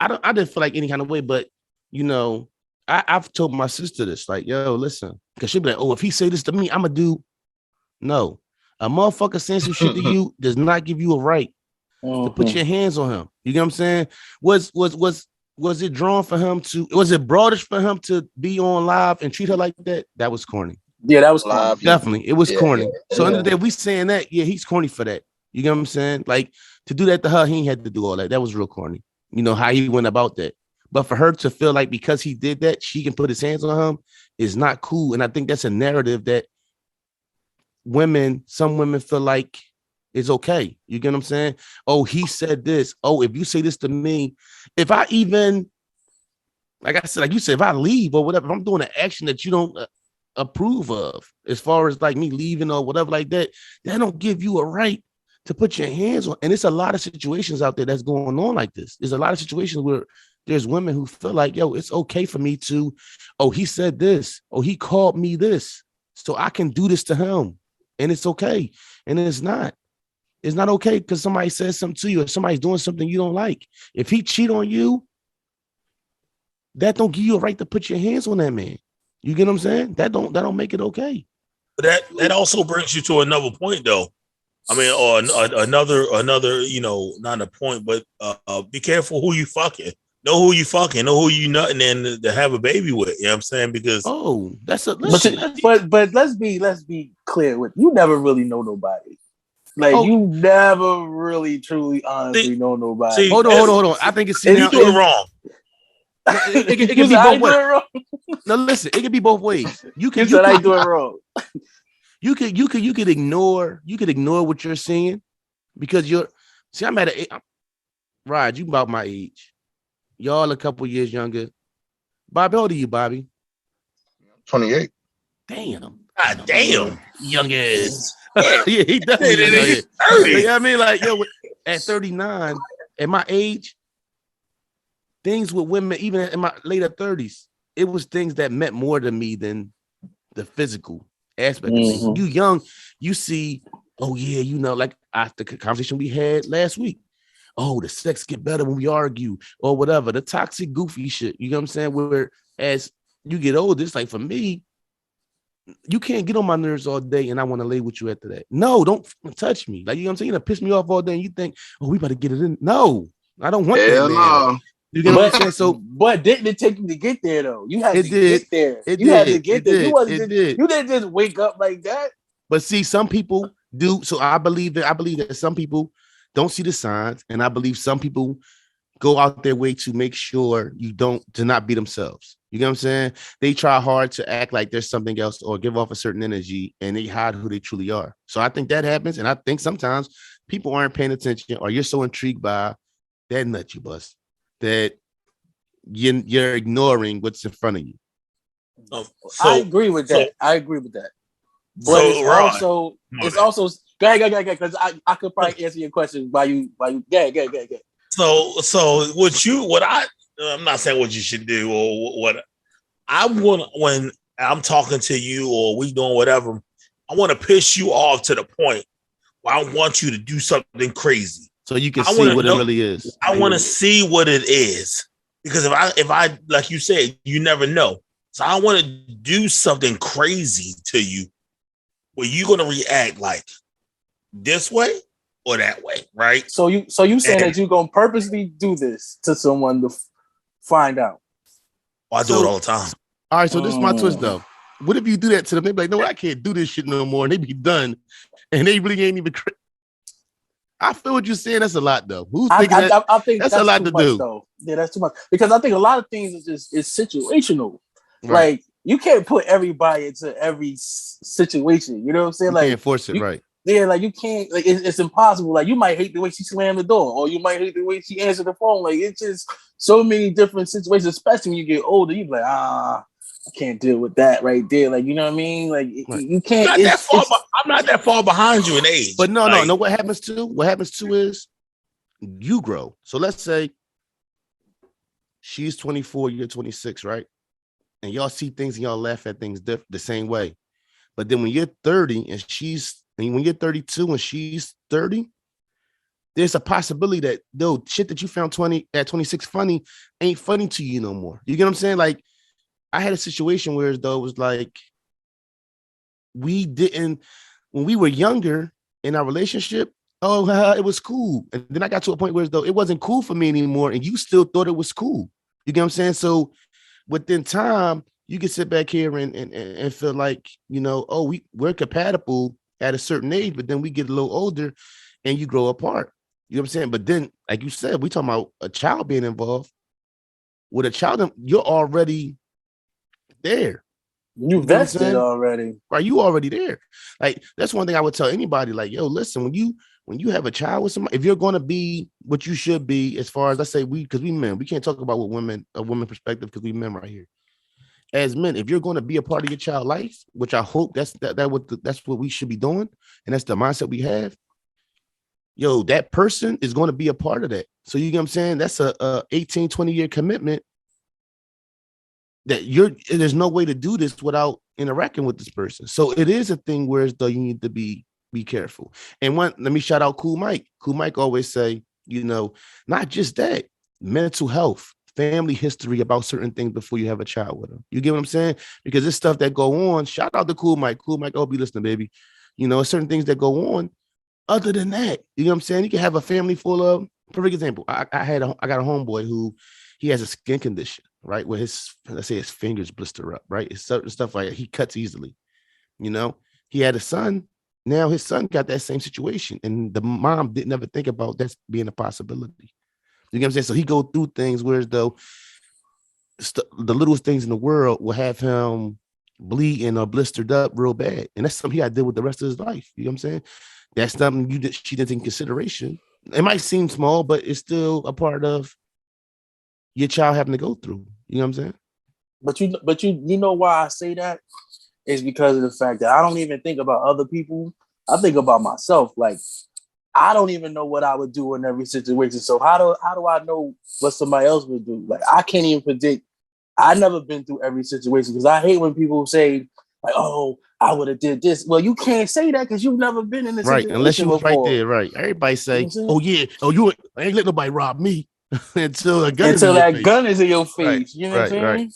didn't feel like any kind of way, but you know, I've told my sister this, like, yo, listen, because she'll be like, oh, if he say this to me, I'm a do. No, a motherfucker saying some shit to you does not give you a right to put your hands on him. You get what I'm saying? Was it drawn for him to? Was it broadish for him to be on live and treat her like that? That was corny. Yeah, that was corny. Definitely, it was corny. So end of the day, we saying that, yeah, he's corny for that. You get what I'm saying? Like, to do that to her, he ain't had to do all that. That was real corny. You know how he went about that. But for her to feel like because he did that, she can put his hands on him is not cool. And I think that's a narrative that some women feel like it's okay. You get what I'm saying? Oh, he said this. Oh, if you say this to me, if I even, like I said, like you said, if I leave or whatever, if I'm doing an action that you don't approve of, as far as like me leaving or whatever like that, that don't give you a right to put your hands on. And it's a lot of situations out there that's going on like this. There's a lot of situations where there's women who feel like, yo, it's okay for me to, oh, he said this, oh, he called me this, so I can do this to him. And it's okay. And it's not. It's not okay because somebody says something to you or somebody's doing something you don't like. If he cheat on you, that don't give you a right to put your hands on that man. You get what I'm saying? That don't make it okay. But that also brings you to another point, though. I mean, or another, you know, not a point, but be careful who you fucking. Know who you fucking. Know who you nutting and to have a baby with. You know what I'm saying? Because but let's be clear with you. Never really know nobody. Like you never really truly honestly know nobody. Hold on. I think it's you do it wrong. It can be both ways. No, listen, it can be both ways. You can do it wrong. You could ignore what you're seeing because I'm at Rod, you about my age. Y'all a couple years younger. Bobby, how old are you, Bobby? 28. Damn. God damn. Youngest. Yeah, he definitely is. You know what I mean? Like, yo, at 39, at my age, things with women, even in my later 30s, it was things that meant more to me than the physical aspect of things. You young, you see, oh yeah, you know, like after the conversation we had last week. Oh, the sex get better when we argue or whatever. The toxic, goofy shit. You know what I'm saying? Where as you get older, it's like for me, you can't get on my nerves all day and I want to lay with you after that. No, don't touch me. Like, you know what I'm saying? You piss me off all day and you think, oh, we better get it in. No, I don't want that. No. You get what I'm saying? So, but didn't it take you to get there though? You had to get there. You had to get there. You didn't just wake up like that. But see, some people do. So I believe that some people don't see the signs, and I believe some people go out their way to make sure to not be themselves. You get what I'm saying? They try hard to act like there's something else or give off a certain energy, and they hide who they truly are. So I think that happens, and I think sometimes people aren't paying attention, or you're so intrigued by that nut you bust that you're ignoring what's in front of you. I agree with that. But it's also go ahead, because I could probably answer your question while you go. So I'm not saying what you should do or what I want when I'm talking to you or we doing whatever, I want to piss you off to the point where I want you to do something crazy. So you can see what it really is. I want to see what it is. Because if I like you said, you never know. So I want to do something crazy to you where you're gonna react like this way or that way, right? So you saying that you're gonna purposely do this to someone to find out? I do it all the time. All right, so this is my twist though. What if you do that to them? They be like, no, I can't do this shit no more. And they be done. And they really ain't even. I feel what you're saying. That's a lot though. Who's thinking that? I think that's a lot to much, do. Though. Yeah, that's too much. Because I think a lot of things is just it's situational. Right. Like you can't put everybody into every situation. You know what I'm saying? You Like can't force it, right? Yeah, like you can't. Like it's impossible. Like you might hate the way she slammed the door, or you might hate the way she answered the phone. Like it's just so many different situations. Especially when you get older, you be like, I can't deal with that right there. Like you know what I mean? Like right. you can't. I'm not that far behind you in age. But no. What happens too is you grow. So let's say she's 24, you're 26, right? And y'all see things and y'all laugh at things the same way. But then when you're 30 and when you're 32 and she's 30, there's a possibility that shit that you found 26 funny ain't funny to you no more. You get what I'm saying? Like I had a situation where it was like when we were younger in our relationship, it was cool. And then I got to a point where it wasn't cool for me anymore, and you still thought it was cool. You get what I'm saying? So within time, you can sit back here and feel like, we're compatible at a certain age, but then we get a little older and you grow apart. You know what I'm saying? But then, like you said, we talking about a child being involved. With a child, you're already there. You vested already. Right, you already there. Like, that's one thing I would tell anybody. Like, yo, listen, when you have a child with somebody, if you're going to be what you should be, as far as, let's say because we men, we can't talk about what a woman perspective because we men right here. As men, if you're going to be a part of your child's life, which I hope that's what we should be doing, and that's the mindset we have. Yo, that person is going to be a part of that. So you get what I'm saying? That's a 18, 20-year commitment that there's no way to do this without interacting with this person. So it is a thing where you need to be careful. And let me shout out Cool Mike. Cool Mike always say, not just that, mental health, family history about certain things before you have a child with them. You get what I'm saying? Because it's stuff that go on. Shout out to Cool Mike. Cool Mike, be listening, baby. Certain things that go on. Other than that, you know what I'm saying? You can have a family full of, perfect example. I got a homeboy who he has a skin condition, right? Where his fingers blister up, right? It's certain stuff like he cuts easily. He had a son. Now his son got that same situation, and the mom didn't ever think about that being a possibility. You get what I'm saying? So he go through things whereas though the littlest things in the world will have him bleeding or blistered up real bad, and that's something he got to deal with the rest of his life. You know what I'm saying? That's something she didn't take in consideration. It might seem small, but it's still a part of your child having to go through. You know what I'm saying? But you know why I say that? Is because of the fact that I don't even think about other people. I think about myself. Like, I don't even know what I would do in every situation. So how do I know what somebody else would do? Like, I can't even predict. I've never been through every situation because I hate when people say, like, oh, I would have did this. Well, you can't say that because you've never been in this situation unless you was before. Right there, right. Everybody say, I ain't let nobody rob me until that gun is in your face. Right, you know what I'm saying? Right.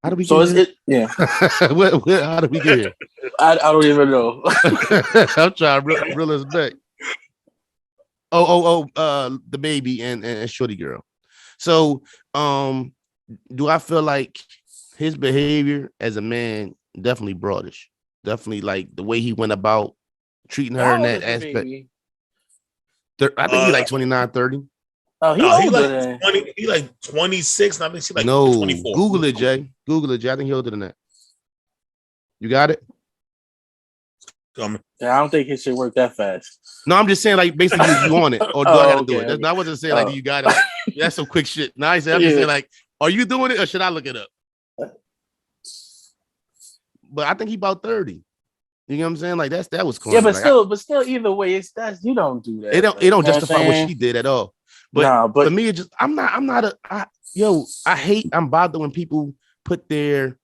How do we get here? Yeah. How do we get here? I don't even know. I'm trying to reel us back. DaBabyz and Shorty Girl. So, do I feel like his behavior as a man definitely broadish? Definitely like the way he went about treating her in that aspect. I think he like 29, 30. Oh, he like 20. He like 26. And I think she like 24. Google it, Jay. I think he older than that. You got it? Yeah, I don't think his shit work that fast. No, I'm just saying, like, basically, you on it, or do I got to do it? Okay. I wasn't saying like you got it. Like, that's some quick shit. No, I'm just saying, like, are you doing it, or should I look it up? But I think he about 30. You know what I'm saying? Like that was corny. Yeah, but still, either way, you don't do that. It don't justify what she did at all. But for me, it just I'm bothered when people put their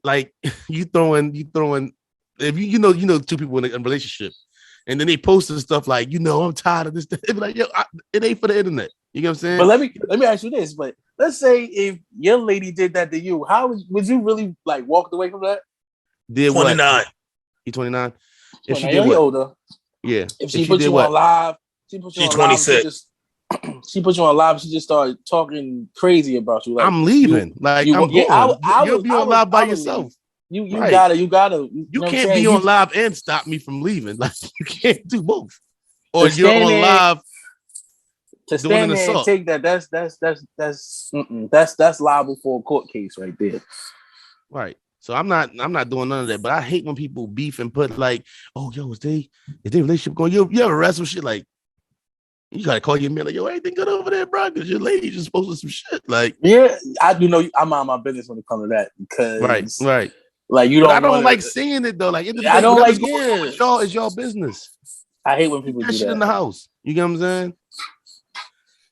like you throwing if you know two people in a relationship And then they posted stuff like, I'm tired of this. It be like, it ain't for the internet. You know what I'm saying? But let me ask you this. But let's say if your lady did that to you, how would you really like walked away from that? Did 29. What? He 29. If she did what? Older. Yeah. If she put you on live, she put you on 26. live. She put you on live. She just started talking crazy about you. Like, I'm leaving. I'm going. You'll be on live by yourself. You gotta. You can't be on live and stop me from leaving. Like you can't do both. Or you're on live to stand there and take that. That's liable for a court case right there. Right. So I'm not doing none of that. But I hate when people beef and put like, oh, yo, is they relationship going? You ever wrestle shit like? You gotta call your man like, yo, everything good over there, bro? Because your lady just posted some shit. Like, yeah, I do know. I'm on my business when it comes to that because right. Like you don't. I don't like seeing it though. Like, I don't like y'all is y'all business. I hate when people do that shit in the house. You get what I'm saying?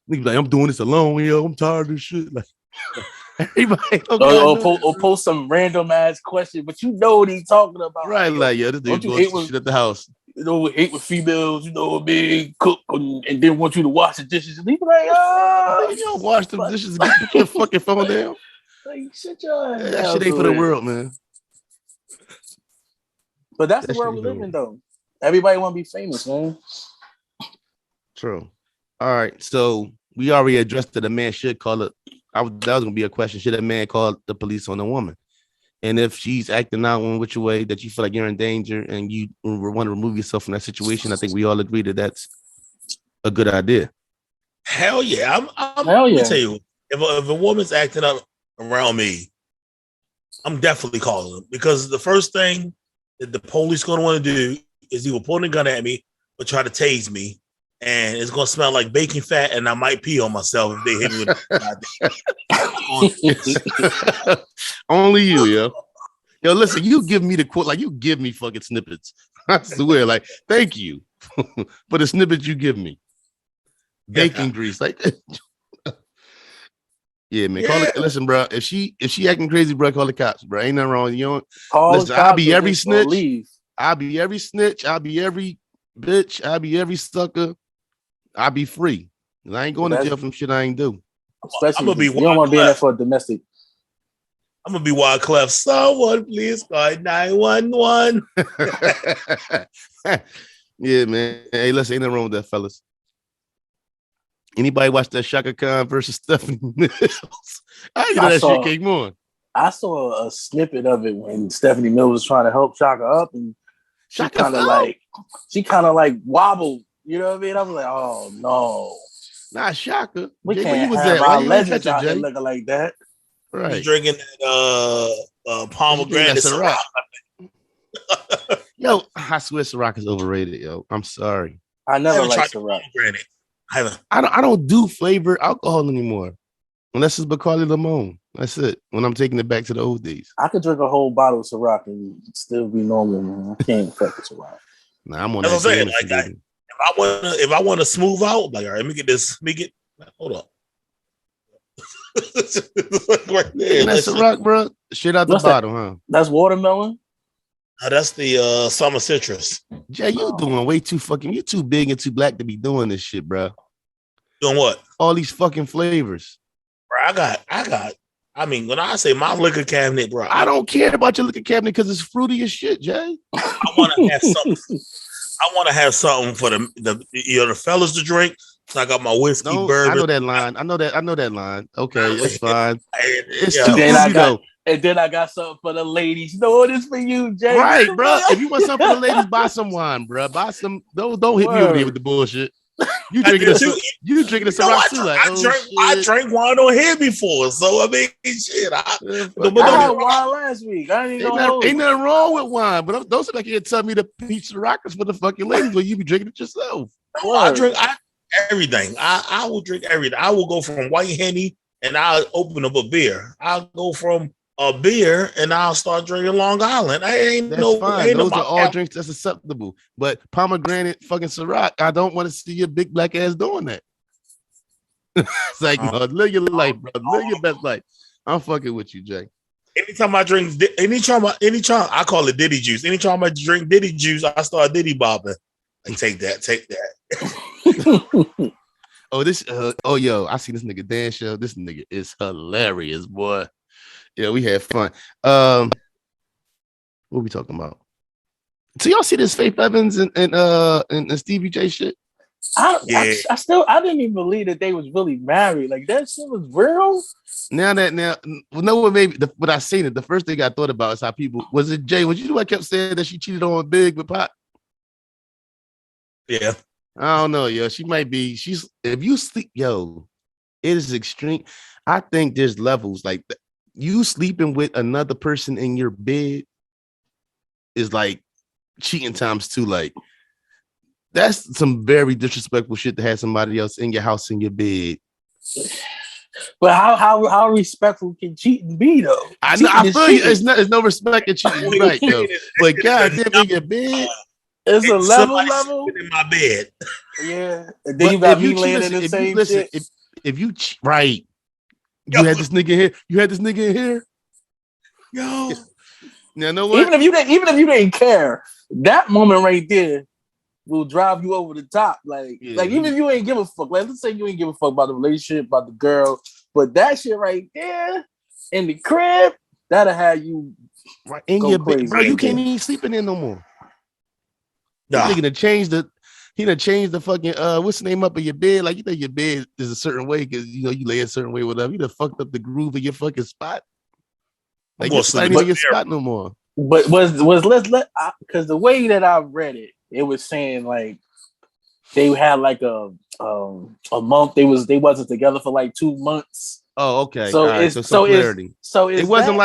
Like, I'm doing this alone, yo. I'm tired of this shit. Like, everybody. Or post some random ass question, but you know what he's talking about. Right, like, yeah, this dude doing shit at the house. Hate with females, being cook and then want you to wash the dishes. And he be like, you don't wash the dishes. Put your fucking phone down. Like, shit your ass. That shit ain't for the world, man. But that's the world we live in, though. Everybody want to be famous, man. True. All right, so we already addressed that a man should call it. That was gonna be a question. Should a man call the police on a woman? And if she's acting out in which way that you feel like you're in danger and you want to remove yourself from that situation, I think we all agree that that's a good idea. Hell yeah. Hell yeah. Let me tell you, if a woman's acting up around me, I'm definitely calling them, because the first thing that the police going to want to do is either point a gun at me or try to tase me, and it's going to smell like bacon fat, and I might pee on myself if they hit me with Only you, yo. Yo, listen, you give me the quote, like you give me fucking snippets. I swear, like, thank you for the snippets you give me. Bacon grease, like, yeah, man. Call it. Listen, bro. If she acting crazy, bro, call the cops, bro. Ain't nothing wrong. You know, listen, I'll be every snitch. I'll be every snitch. I'll be every bitch. I'll be every sucker. I'll be free. I ain't going to jail from shit I ain't do. Especially you don't want to be in there for a domestic. I'm gonna be Wyclef. Someone please call 911. Yeah, man. Hey, listen, ain't nothing wrong with that, fellas. Anybody watch that Shaka Khan versus Stephie Mills? I didn't know that shit came on. I saw a snippet of it when Stephie Mills was trying to help Shaka up, and she kind of like wobbled. You know what I mean? I was like, oh no, not Shaka. We Jay, can't have our legends out here looking like that. Right. He's drinking that pomegranate Ciroc. Yo, I swear Ciroc is overrated, yo. I'm sorry. I never liked Ciroc. I don't do flavored alcohol anymore. Unless it's Bacardi Limon. That's it. When I'm taking it back to the old days. I could drink a whole bottle of Ciroc and still be normal, man. I can't fuck with Ciroc. Nah, I'm on that. That's what I'm saying. Like, if I want to smooth out, like, all right, let me get this. Hold up. Right there. That's Ciroc, bro. Shit out the bottle, huh? That's watermelon. That's the summer citrus. Jay, you doing way too fucking. You too big and too black to be doing this shit, bro. Doing what? All these fucking flavors. Bro, I got. I mean, when I say my liquor cabinet, bro, I don't care about your liquor cabinet because it's fruity as shit, Jay. I want to have something. I want to have something for the fellas to drink. So I got my whiskey bourbon. I know that line. I know that line. Okay, it's fine. It's too fruity though. And then I got something for the ladies. You know what is for you, Jay? Right, bro. If you want something for the ladies, buy some wine, bro. Buy some. Don't hit me over here with the bullshit. You drinking this? You drinking this? I drank wine on here before, so I mean, shit. I had wine last week. I ain't nothing wrong with wine, but don't like you tell me to peach the rockers for the fucking ladies when you be drinking it yourself. No, I drink everything. I will drink everything. I will go from white Henny and I'll open up a beer. I'll go from a beer and I'll start drinking Long Island. That's fine. Those are all drinks that's acceptable. But pomegranate fucking Ciroc, I don't want to see your big black ass doing that. It's like, no, live your life, bro. Live your best life. I'm fucking with you, Jay. Anytime I call it Diddy juice. Anytime I drink Diddy juice, I start Diddy bopping. Like, take that. Yo, I seen this nigga dance show. This nigga is hilarious, boy. Yeah, we had fun. What we talking about? So y'all see this Faith Evans and Stevie J shit? I didn't even believe that they was really married. Like that shit was real. What I seen it, the first thing I thought about is how people was it Jay? Was you the one kept saying that she cheated on Big with Pop? Yeah. I don't know, yo. She might be. She's if you sleep, yo, it is extreme. I think there's levels like you sleeping with another person in your bed is like cheating times two. Like that's some very disrespectful shit to have somebody else in your house in your bed. But how respectful can cheating be though? I know. I feel you. It's no respect in cheating, right? Yo, but goddamn, in your bed. It's a level in my bed. Yeah, and then you got me laying in the same shit. If you right, you had this nigga here. You had this nigga in here. Yo, now know what? Even if you didn't care, that moment right there will drive you over the top. Like even if you ain't give a fuck. Like let's say you ain't give a fuck about the relationship, about the girl, but that shit right there in the crib, that'll have you right in your bed, bro. You can't even sleep in there no more. Nah. He done changed the fucking what's the name up of your bed? Like you think your bed is a certain way because you know you lay a certain way, whatever. You done fucked up the groove of your fucking spot. Like it's not even your spot no more. But because the way that I read it, it was saying like they had like a month. They wasn't together for like 2 months. Oh, okay. So right. It wasn't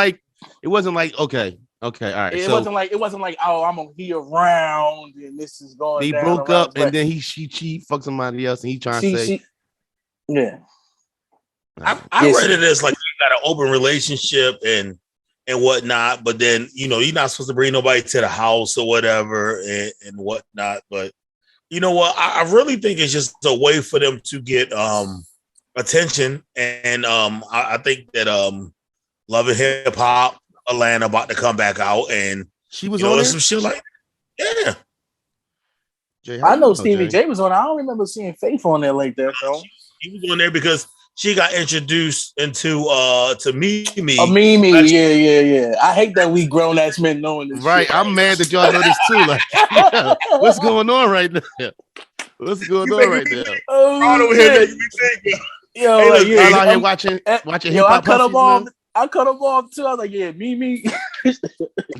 like okay. Okay, all right. It wasn't like oh, I'm gonna be around and this is going. They broke up and then she fucked somebody else and he trying to say, yeah. I read it as like you got an open relationship and whatnot, but then you know you're not supposed to bring nobody to the house or whatever and whatnot. But you know what? I really think it's just a way for them to get attention, and I think that Love and Hip Hop Atlanta about to come back out, and she was on some shit like yeah. Jay, I know Stevie J was on. I don't remember seeing Faith on there like that though. He was on there because she got introduced into to Mimi. Mimi, yeah. I hate that we grown ass men knowing this. Right, shit. I'm mad that y'all know this too. Like, yeah, what's going on right now? What's going on right now? Oh, yo, hey, look, y'all out here watching hip hop. I cut him off too. I was like, yeah, Mimi.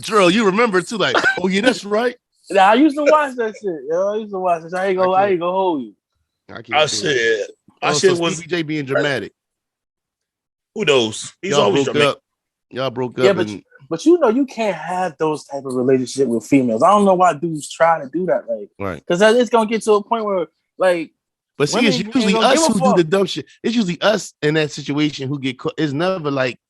Drill, you remember too? Like, oh yeah, that's right. Nah, I used to watch that shit. Yo, I used to watch this. I ain't gonna hold you. I said. I shit was Stevie J being dramatic. Who knows? He's always dramatic. Y'all broke up. Yeah, but you know you can't have those type of relationship with females. I don't know why dudes try to do that, like, right? Because it's gonna get to a point where, like, but see, it's usually us who do the dumb shit. It's usually us in that situation who get caught. It's never like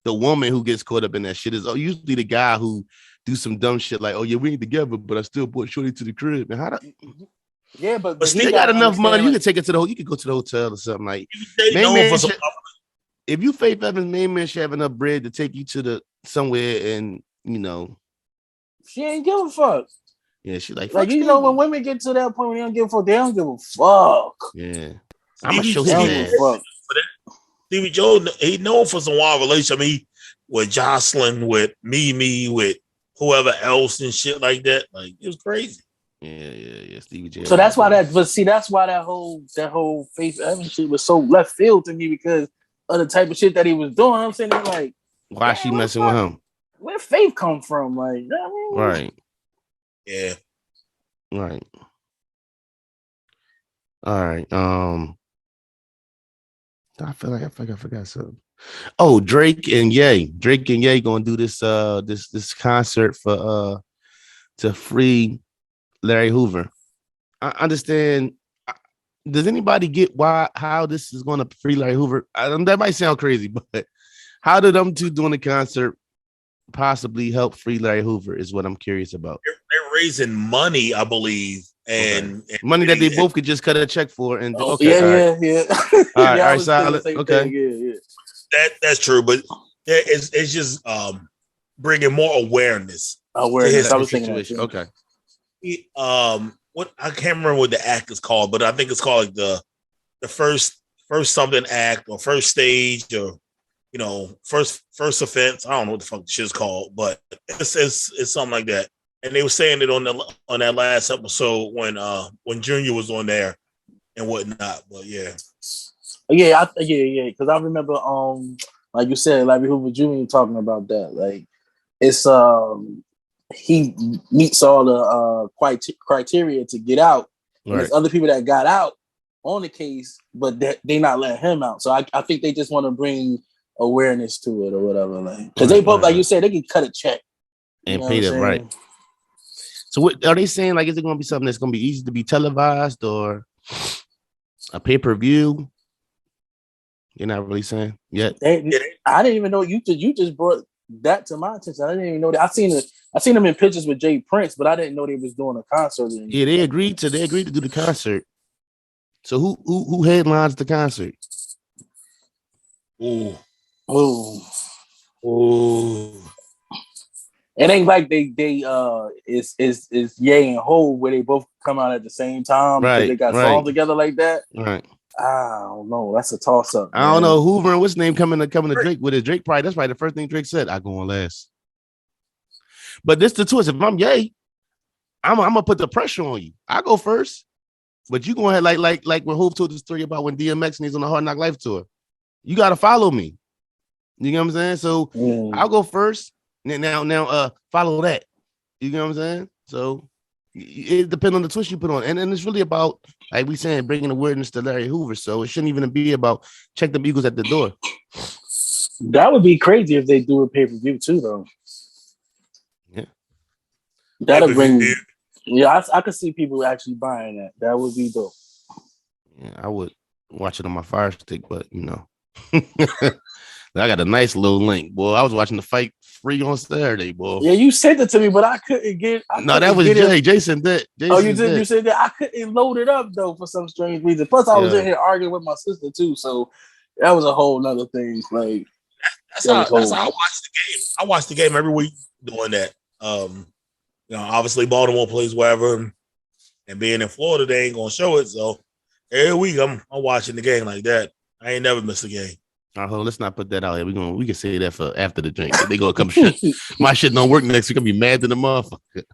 the woman who gets caught up in that shit. It's usually the guy who do some dumb shit like, oh yeah, we ain't together, but I still brought Shorty to the crib. And how do yeah, but they got enough money. You can take it to you can go to the hotel or something like. If you Faith Evans, main man should have enough bread to take you to somewhere, and you know, she ain't give a fuck. Yeah, she like you know when women get to that point when they don't give a fuck, they don't give a fuck. Yeah, I'm gonna show his ass. Stevie Joe, he known for some wild relationship. I mean, with Jocelyn, with Mimi, with whoever else and shit like that. Like it was crazy. Yeah. Stevie J. So that's why that whole Faith Evans shit was so left field to me because of the type of shit that he was doing. I'm saying like, why she messing with him? Where Faith come from? Like, you know what I mean? Right. Yeah. Right. All right. I feel like I forgot something. Oh, Drake and Ye gonna do this this concert for to free Larry Hoover. I understand. Does anybody get how this is going to free Larry Hoover? That might sound crazy, but how did them two doing the concert possibly help free Larry Hoover is what I'm curious about. They're raising money, I believe, and money that they both could just cut a check for. And yeah. All right, solid. Okay, that's true, but it's just bringing more awareness. I was thinking that. Okay. what I can't remember what the act is called, but I think it's called like the first something act or first stage or first offense. I don't know what the fuck the shit's called, but it's something like that. And they were saying it on that last episode when Junior was on there and whatnot. But yeah. Because I remember like you said, Larry Hoover Jr. talking about that. Like it's he meets all the criteria to get out. Right. And there's other people that got out on the case, but they not letting him out. So I think they just want to bring awareness to it or whatever. Like because they both, like you said, they can cut a check and pay them right. So what are they saying? Like, is it going to be something that's going to be easy to be televised or a pay-per-view? You're not really saying yet. I didn't even know you just brought that to my attention. I didn't even know that. I seen them in pictures with Jay Prince, but I didn't know they was doing a concert. Yeah, they agreed to do the concert. So who headlines the concert? Ooh. It ain't like they it's Ye and Ho where they both come out at the same time. Right. They got songs together like that. Right. I don't know. That's a toss up. I don't know. Hoover and what's his name coming to Drake with his Drake pride. That's probably the first thing Drake said. I go on last. But this the twist. If I'm Ye, I'm gonna put the pressure on you. I go first, but you go ahead like when Hoover told the story about when DMX and he's on the Hard Knock Life tour. You gotta follow me. You know what I'm saying? So I'll go first. Now follow that. You know what I'm saying? So it depends on the twist you put on. And it's really about, like we saying, bringing awareness to Larry Hoover. So it shouldn't even be about check the Eagles at the door. That would be crazy if they do a pay-per-view too, though. Yeah. That'll bring... Yeah, I could see people actually buying that. That would be dope. Yeah, I would watch it on my Fire Stick, but I got a nice little link, boy. I was watching the fight free on Saturday, boy. Yeah, you sent it to me, but I couldn't get. That was Jay. Jason did. You did. You said that I couldn't load it up though for some strange reason. Plus, I was in here arguing with my sister too, so that was a whole nother thing. Like that's how I watch the game. I watch the game every week doing that. Obviously Baltimore plays wherever, and being in Florida, they ain't gonna show it. So every week I'm watching the game like that. I ain't never missed a game. Let's not put that out here. We can say that for after the drink. They gonna come shut my shit don't work next week. I'm gonna be mad to the motherfucker.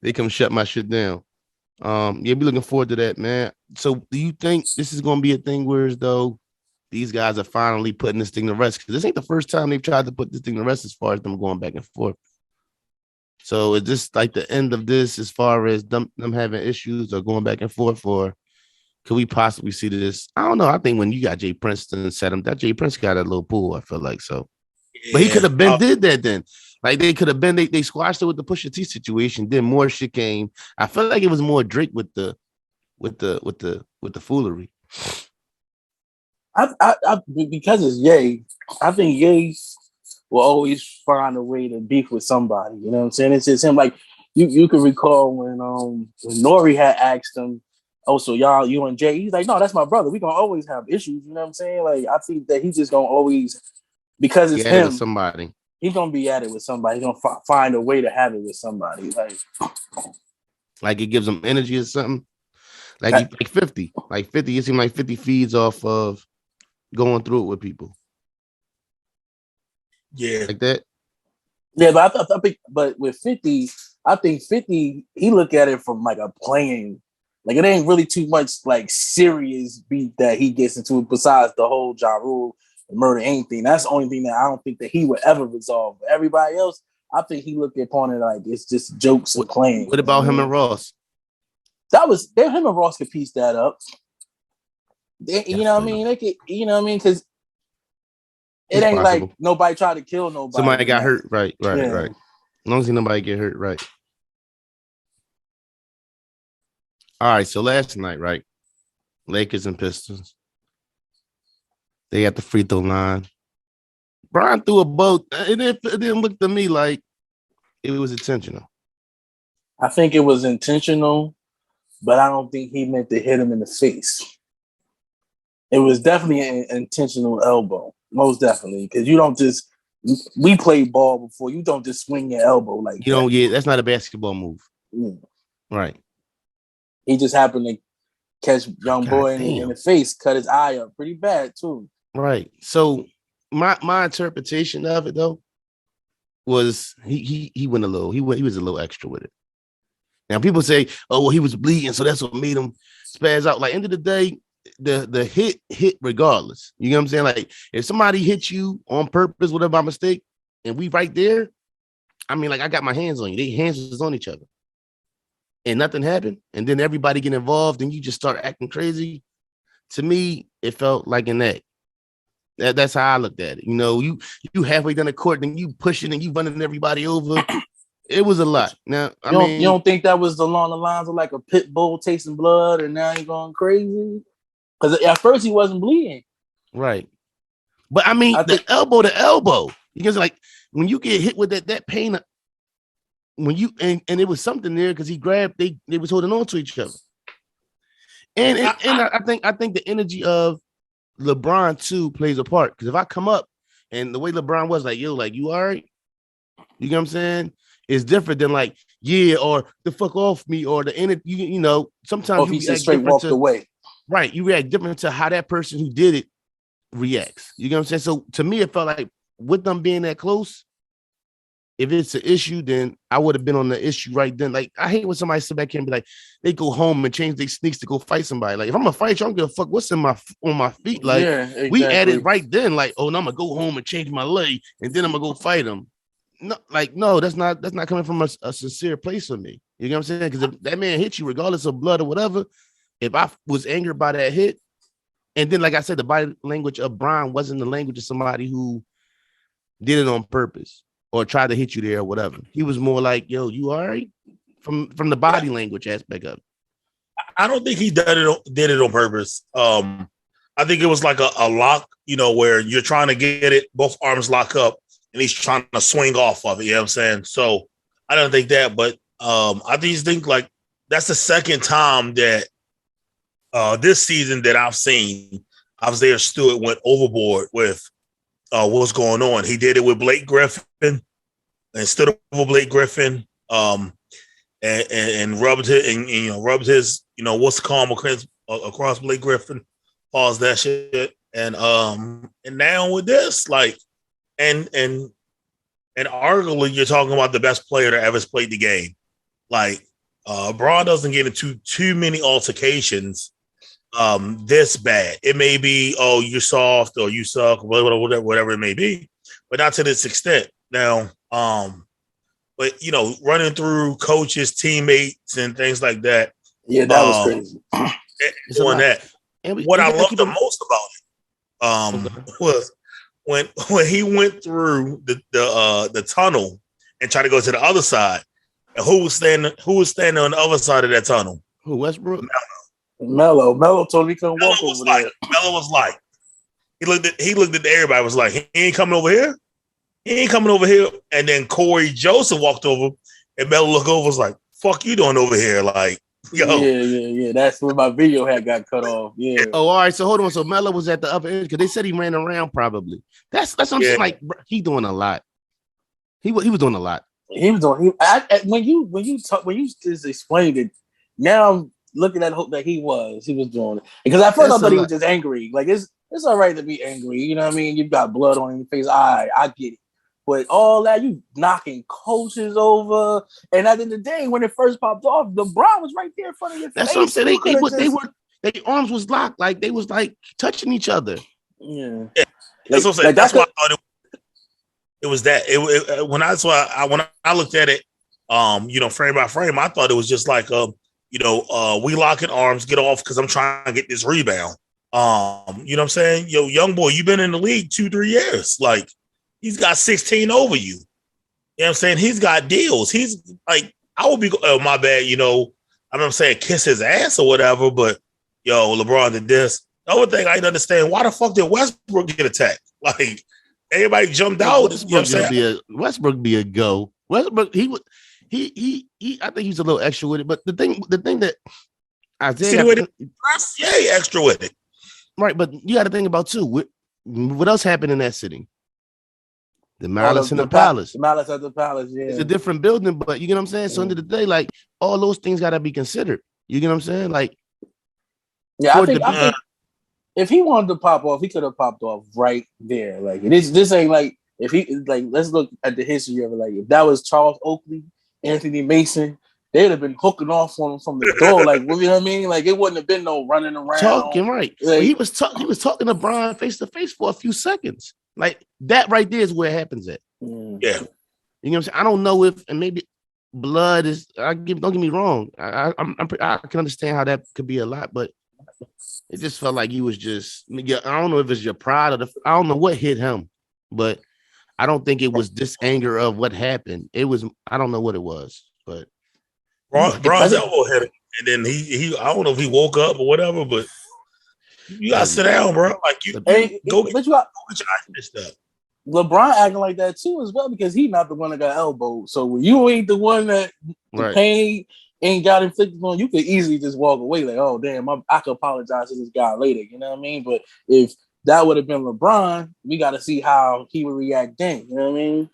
They come shut my shit down. Be looking forward to that, man. So do you think this is gonna be a thing where as though these guys are finally putting this thing to rest? Because this ain't the first time they've tried to put this thing to rest as far as them going back and forth. So is this like the end of this as far as them having issues or going back and forth, or could we possibly see this? I don't know. I think when you got Jay Princeton set him, that Jay Prince got a little pool, I feel like so. Yeah, but he could have been did that then. Like they could have been they squashed it with the Pusha T situation. Then more shit came. I feel like it was more Drake with the foolery. I because it's Ye, I think Ye will always find a way to beef with somebody. You know what I'm saying? It's just him. Like you can recall when Nori had asked him, "Oh, so you and Jay?" He's like, "No, that's my brother. We gonna always have issues." You know what I'm saying? Like I think that he just gonna always, because it's him. Somebody. He's gonna be at it with somebody. He's gonna find a way to have it with somebody. Like it gives him energy or something. Like 50. Like 50. It seems like 50 feeds off of going through it with people. Yeah, like that. Yeah, but I think, but with 50, I think 50, he look at it from like a playing. Like it ain't really too much like serious beat that he gets into besides the whole Ja Rule and Murder Inc. thing. That's the only thing that I don't think that he would ever resolve. But everybody else, I think he looked upon it like it's just jokes and playing. What about him and Ross? Him and Ross could piece that up. You know what I mean? They could, you know what I mean? Because it ain't possible. Like nobody tried to kill nobody. Somebody got hurt, right. As long as nobody get hurt, right. All right, so last night, right? Lakers and Pistons. They got the free throw line. Brian threw a boat. It didn't look to me like it was intentional. I think it was intentional, but I don't think he meant to hit him in the face. It was definitely an intentional elbow, most definitely, because you don't just. We played ball before. You don't just swing your elbow like you don't. Yeah, that's not a basketball move. Yeah. Right. He just happened to catch young boy in the face, cut his eye up pretty bad too. Right. So my interpretation of it though was he went a little he was a little extra with it. Now people say, oh well, he was bleeding, so that's what made him spaz out. Like end of the day, the hit regardless. You know what I'm saying? Like if somebody hits you on purpose, whatever by mistake, and we right there, I mean, like I got my hands on you. Their hands was on each other. And nothing happened. And then everybody get involved and you just start acting crazy. To me, it felt like an act. That's how I looked at it. You know, you halfway down the court and you pushing and you running everybody over. It was a lot. Now, you don't think that was along the lines of like a pit bull tasting blood and now you're going crazy? Because at first he wasn't bleeding. Right. But I mean, the elbow to elbow. Because like when you get hit with that pain, when you and it was something there because he grabbed, they was holding on to each other. And I think the energy of LeBron too plays a part. Because if I come up and the way LeBron was like, yo, like you all right? You know what I'm saying? It's different than like, yeah, or the fuck off me, or the energy, you know, sometimes you just straight walked away. Right. You react different to how that person who did it reacts. You know what I'm saying? So to me, it felt like with them being that close, if it's an issue, then I would have been on the issue right then. Like, I hate when somebody sit back here and be like, they go home and change their sneaks to go fight somebody. Like, if I'm gonna fight you, I don't give a fuck what's on my feet. Like, yeah, exactly. We added right then, like, oh, now I'm gonna go home and change my leg, and then I'm gonna go fight him. No, like, no, that's not coming from a sincere place for me. You know what I'm saying? Because if that man hit you, regardless of blood or whatever, if I was angered by that hit, and then, like I said, the body language of Brian wasn't the language of somebody who did it on purpose or tried to hit you there or whatever. He was more like, yo, you all right? From the body language aspect of it. I don't think he did it on purpose. I think it was like a lock, you know, where you're trying to get it, both arms lock up, and he's trying to swing off of it. You know what I'm saying? So I don't think that, but I just think like that's the second time that this season that I've seen Isaiah Stewart went overboard with what's going on. He did it with Blake Griffin and stood over Blake Griffin and rubbed it and rubbed his what's calm across Blake Griffin, pause that shit, and now with this like and arguably you're talking about the best player that ever played the game. Like Braun doesn't get into too many altercations this bad. It may be, oh, you're soft or you suck, whatever it may be, but not to this extent. Now, but running through coaches, teammates, and things like that. Yeah, that was crazy. Doing that. What I loved the most about it was when he went through the tunnel and tried to go to the other side. And who was standing on the other side of that tunnel? Who, Westbrook? Melo told me he couldn't walk over there. Melo was like, he looked at everybody, was like, he ain't coming over here. He ain't coming over here. And then Corey Joseph walked over and Melo looked over, was like, fuck you doing over here? Like, yo. Yeah. That's when my video had got cut off. Yeah. Oh, all right. So hold on. So Melo was at the upper end because they said he ran around probably. That's what I'm saying. Like, bro, he doing a lot. He was doing a lot. He was doing. When you just explained it, now I'm looking at hope that he was doing it because at first I thought he was just angry. Like it's all right to be angry. You know what I mean? You've got blood on your face. I get it. But all that, you knocking coaches over, and at the end of the day, when it first popped off, LeBron was right there in front of your face. That's what I'm saying. Their arms was locked, like they was like touching each other. Yeah. That's what I'm saying. Like, that's why I thought it was that. When I looked at it, frame by frame, I thought it was just like we locking arms, get off because I'm trying to get this rebound. You know what I'm saying? Yo, young boy, you've been in the league 2-3 years. Like, he's got 16 over you. You know what I'm saying? He's got deals. He's like, I would be, my bad, I'm not saying kiss his ass or whatever, but yo, LeBron did this. The other thing I didn't understand, why the fuck did Westbrook get attacked? Like, everybody jumped out. Westbrook be a go. Westbrook, he I think he's a little extra with it. But the thing that Isaiah extra with it. Right, but you got to think about too. What else happened in that city? The Malice in the Palace. The Malice at the Palace, yeah. It's a different building, but you get what I'm saying? So, end of the day, like, all those things got to be considered. You get what I'm saying? Like, yeah, I think if he wanted to pop off, he could have popped off right there. Like this ain't like if he like. Let's look at the history of it. Like if that was Charles Oakley, Anthony Mason, they'd have been hooking off on him from the door. Like, you know what I mean? Like it wouldn't have been no running around. Talking right. Like, he was talking to Brian face to face for a few seconds. Like that right there is where it happens at. Yeah. You know what I'm saying? I don't know if, and maybe blood is. Don't get me wrong. I can understand how that could be a lot, but it just felt like he was just. I don't know if it's your pride or I don't know what hit him, but I don't think it was this anger of what happened. It was. I don't know what it was, but Braun's elbow hit him, and then he. I don't know if he woke up or whatever, but you gotta sit down, bro. Like go get your eyes up. LeBron acting like that too as well because he's not the one that got elbowed. So when you ain't the one that the pain ain't got inflicted on, you could easily just walk away like, oh damn, I could apologize to this guy later. You know what I mean? But if that would have been LeBron, we got to see how he would react then. You know what I mean?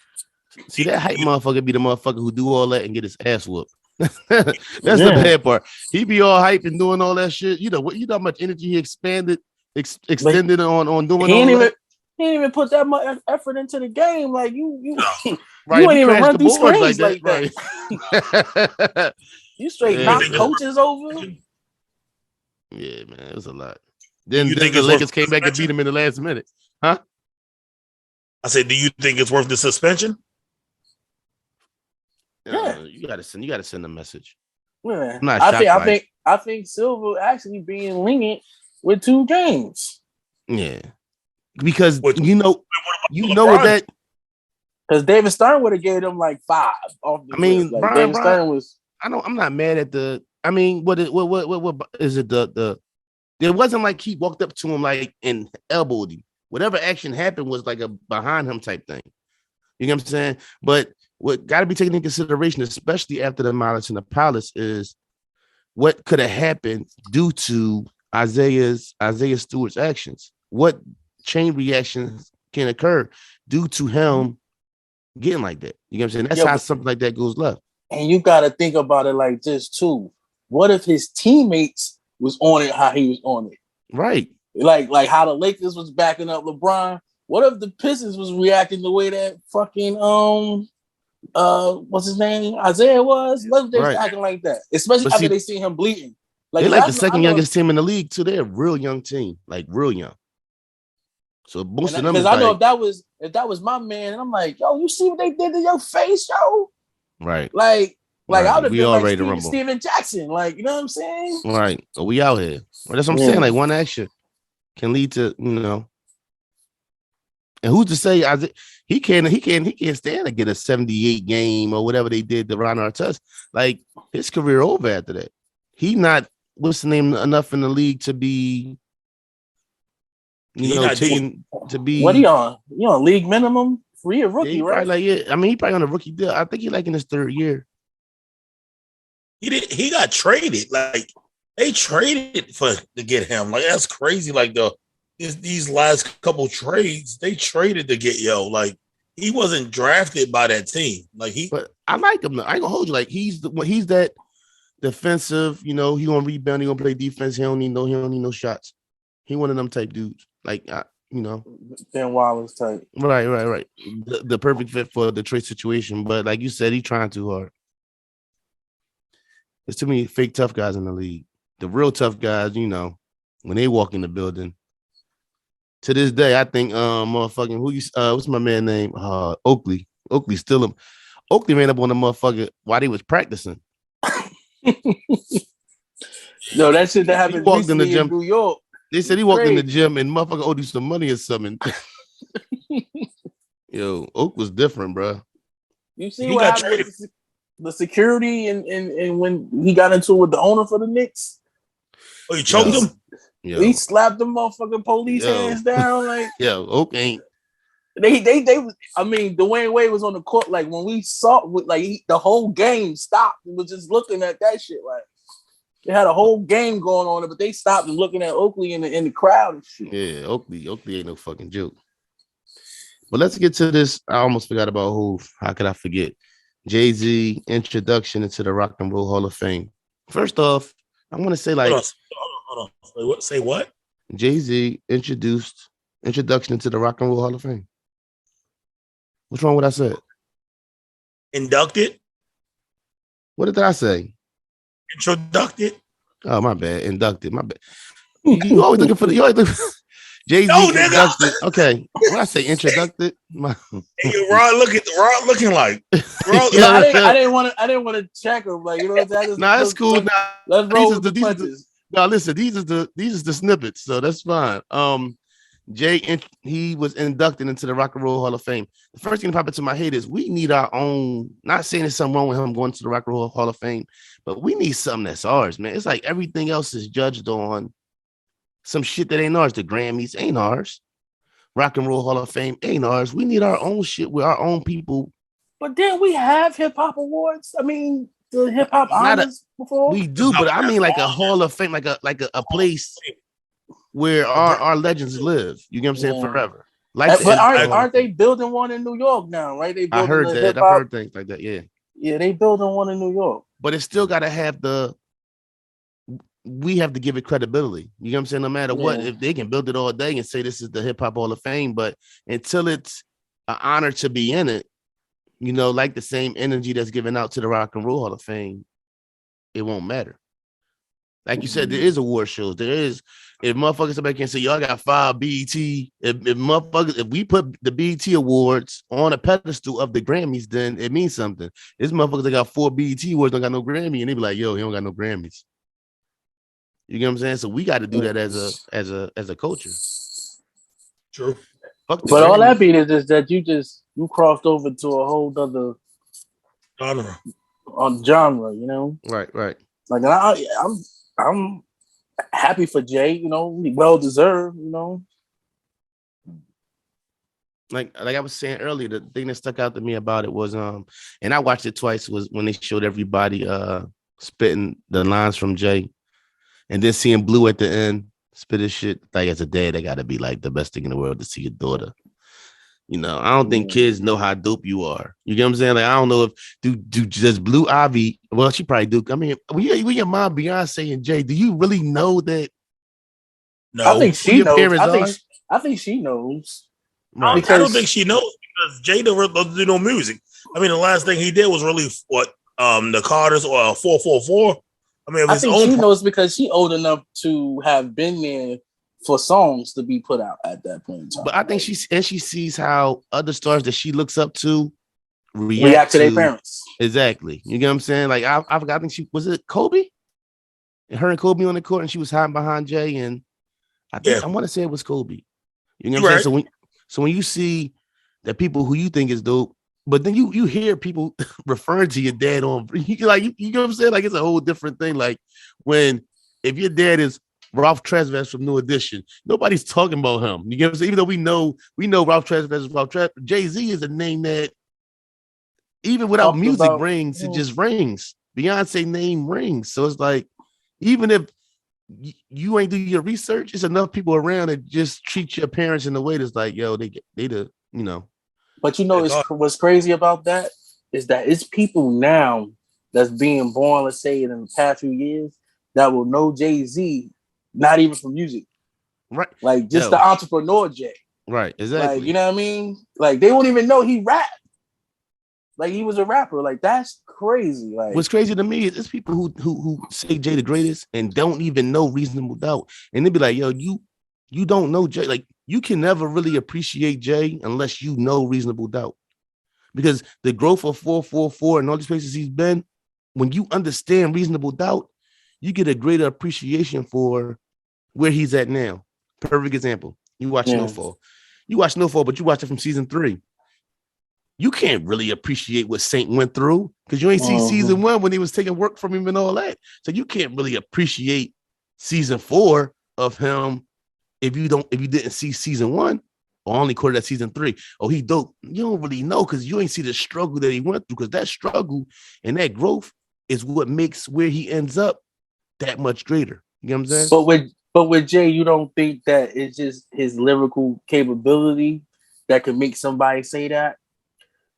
See, that hype motherfucker be the motherfucker who do all that and get his ass whooped. That's the bad part. He be all hype and doing all that shit. You know how much energy he extended on doing all that. He didn't even put that much effort into the game. Like you right, you ain't even run through screens like that. Right. You straight knock coaches over. Yeah, man, it was a lot. Then the Lakers came back and beat him in the last minute, huh? I said, do you think it's worth the suspension? Yeah, you gotta send a message. Yeah. I think Silver actually being lenient with 2 games. Yeah. Because you know what that because David Stern would have gave them like 5 off the like David Stern was I'm not mad at the what is it the it wasn't like he walked up to him like and elbowed him. Whatever action happened was like a behind him type thing. You know what I'm saying? But what got to be taken into consideration, especially after the Malice in the Palace, is what could have happened due to Isaiah Stewart's actions. What chain reactions can occur due to him getting like that? You know what I'm saying? That's how something like that goes left. And you got to think about it like this too. What if his teammates was on it how he was on it? Right. Like how the Lakers was backing up LeBron. What if the Pistons was reacting the way that fucking what's his name? Isaiah was? What if they was acting like that? Especially after they see him bleeding. They're like the second youngest team in the league too. They're a real young team, like real young. So most of them, because I know if that was my man, and I'm like, yo, you see what they did to your face, yo? Right. Like I would have been like Steven Jackson, like, you know what I'm saying? Right. So we out here. Well, that's what I'm saying. Like one action can lead to, you know. And who's to say he can't stand to get a 78 game or whatever they did to Ron Artest. Like his career over after that. He not what's the name enough in the league to be. To be what are you on? You on league minimum? Free a rookie, right? He probably on a rookie deal. I think he like in his 3rd year. He got traded. Like they traded to get him. Like that's crazy. Like these last couple trades, they traded to get Like he wasn't drafted by that team. But I like him. I ain't gonna hold you. Like he's that defensive. You know, he gonna rebound. He gonna play defense. He don't need no shots. He one of them type dudes. Like Ben Wallace type. Right. The perfect fit for the trade situation. But like you said, he's trying too hard. There's too many fake tough guys in the league. The real tough guys, when they walk in the building. To this day, I think motherfucking what's my man name? Oakley. Oakley ran up on the motherfucker while they was practicing. No, that shit that happened in the gym in New York. They said he walked in the gym and motherfucker owed you some money or something. Yo, Oak was different, bro. You see what happened with the security and when he got into it with the owner for the Knicks? Oh, you choked him? Yo. He slapped the motherfucking police hands down. Like, yo, Oak ain't. They Dwayne Wade was on the court. Like when we saw, the whole game stopped and was just looking at that shit. Like they had a whole game going on, but they stopped and looking at Oakley in the crowd and shit. Yeah, Oakley ain't no fucking joke. But let's get to this. I almost forgot about who. How could I forget? Jay-Z introduction into the Rock and Roll Hall of Fame. First off, I want to say like hold on. Say what? Jay-Z introduction into the Rock and Roll Hall of Fame. What's wrong with what I said? Inducted? What did I say? Introducted? Oh, my bad. Inducted. My bad. You always looking for Jay-Z inducted. Okay. When I say introducted, hey, Rod looking like. I didn't want to check him. Like, you know what I'm saying? Nah, that's cool. Let's roll with the punches. Now listen, these are the snippets, so that's fine. Jay, he was inducted into the Rock and Roll Hall of Fame. The first thing that popped into my head is we need our own. Not saying there's something wrong with him going to the Rock and Roll Hall of Fame, but we need something that's ours, man. It's like everything else is judged on some shit that ain't ours. The Grammys ain't ours. Rock and Roll Hall of Fame ain't ours. We need our own shit with our own people. But didn't we have hip hop awards? I mean, the hip hop honors before. We do, but I mean like a Hall of Fame, like a place where our legends live. You get what I'm saying? Forever. Like, but aren't they building one in New York now? Right? I heard that. I've heard things like that. Yeah. Yeah, they building one in New York. But it's still got to have we have to give it credibility. You know what I'm saying? No matter what, if they can build it all day and say this is the Hip Hop Hall of Fame, but until it's an honor to be in it, you know, like the same energy that's given out to the Rock and Roll Hall of Fame, it won't matter. Like you said, there is award shows. There is, if motherfuckers somebody can say, y'all got 5 BET, if we put the BET awards on a pedestal of the Grammys, then it means something. This motherfuckers that got 4 BET awards don't got no Grammy, and they be like, yo, he don't got no Grammys. You get what I'm saying? So we got to do that as a culture. True. But all that being is just that you crossed over to a whole other genre, you know? Right. Like I'm happy for Jay, you know, well deserved, you know. Like I was saying earlier, the thing that stuck out to me about it was and I watched it twice, was when they showed everybody spitting the lines from Jay. And then seeing Blue at the end spit his shit, like as a dad, that gotta be like the best thing in the world to see your daughter. You know, I don't think kids know how dope you are. You get what I'm saying? Like, I don't know if do just Blue Ivy. Well, she probably do. I mean, we your mom, Beyonce and Jay. Do you really know that? No, I think she knows. I think she knows. Right. I don't think she knows because Jay doesn't do no music. I mean, the last thing he did was really the Carters or 444. I mean, I think she knows because she old enough to have been there for songs to be put out at that point in time. But I think she sees how other stars that she looks up to react to their parents. Exactly. You get what I'm saying? Like I forgot. I think she was it Kobe, and her and Kobe on the court, and she was hiding behind Jay, and I think I want to say it was Kobe. You know what I'm saying? So when you see the people who you think is dope, but then you hear people referring to your dad on, you know what I'm saying? Like it's a whole different thing. Like if your dad is Ralph Tresvant from New Edition, nobody's talking about him. You get what I'm saying? Even though we know Ralph Tresvant is Ralph Tresvant, Jay-Z is a name that even without music rings, it just rings. Beyonce name rings. So it's like, even if you ain't do your research, it's enough people around that just treat your parents in a way that's like, yo, they the, you know. But you know, what's crazy about that is that it's people now that's being born, let's say, in the past few years that will know Jay-Z, not even from music. Right. Like just the entrepreneur Jay. Right, exactly. Like, you know what I mean? Like they won't even know he rapped. Like he was a rapper. Like that's crazy. Like what's crazy to me is it's people who say Jay the greatest and don't even know Reasonable Doubt. And they be like, yo, you don't know Jay. Like you can never really appreciate Jay unless you know Reasonable Doubt. Because the growth of 444 and all these places he's been, when you understand Reasonable Doubt, you get a greater appreciation for where he's at now. Perfect example. You watch Snowfall. You watch Snowfall, but you watch it from season 3. You can't really appreciate what Saint went through because you ain't see season 1 when he was taking work from him and all that. So you can't really appreciate season 4 of him if you didn't see season 1 or only caught it at season 3. Oh, he dope. You don't really know because you ain't see the struggle that he went through, because that struggle and that growth is what makes where he ends up that much greater. You know what I'm saying? But with Jay, you don't think that it's just his lyrical capability that could make somebody say that?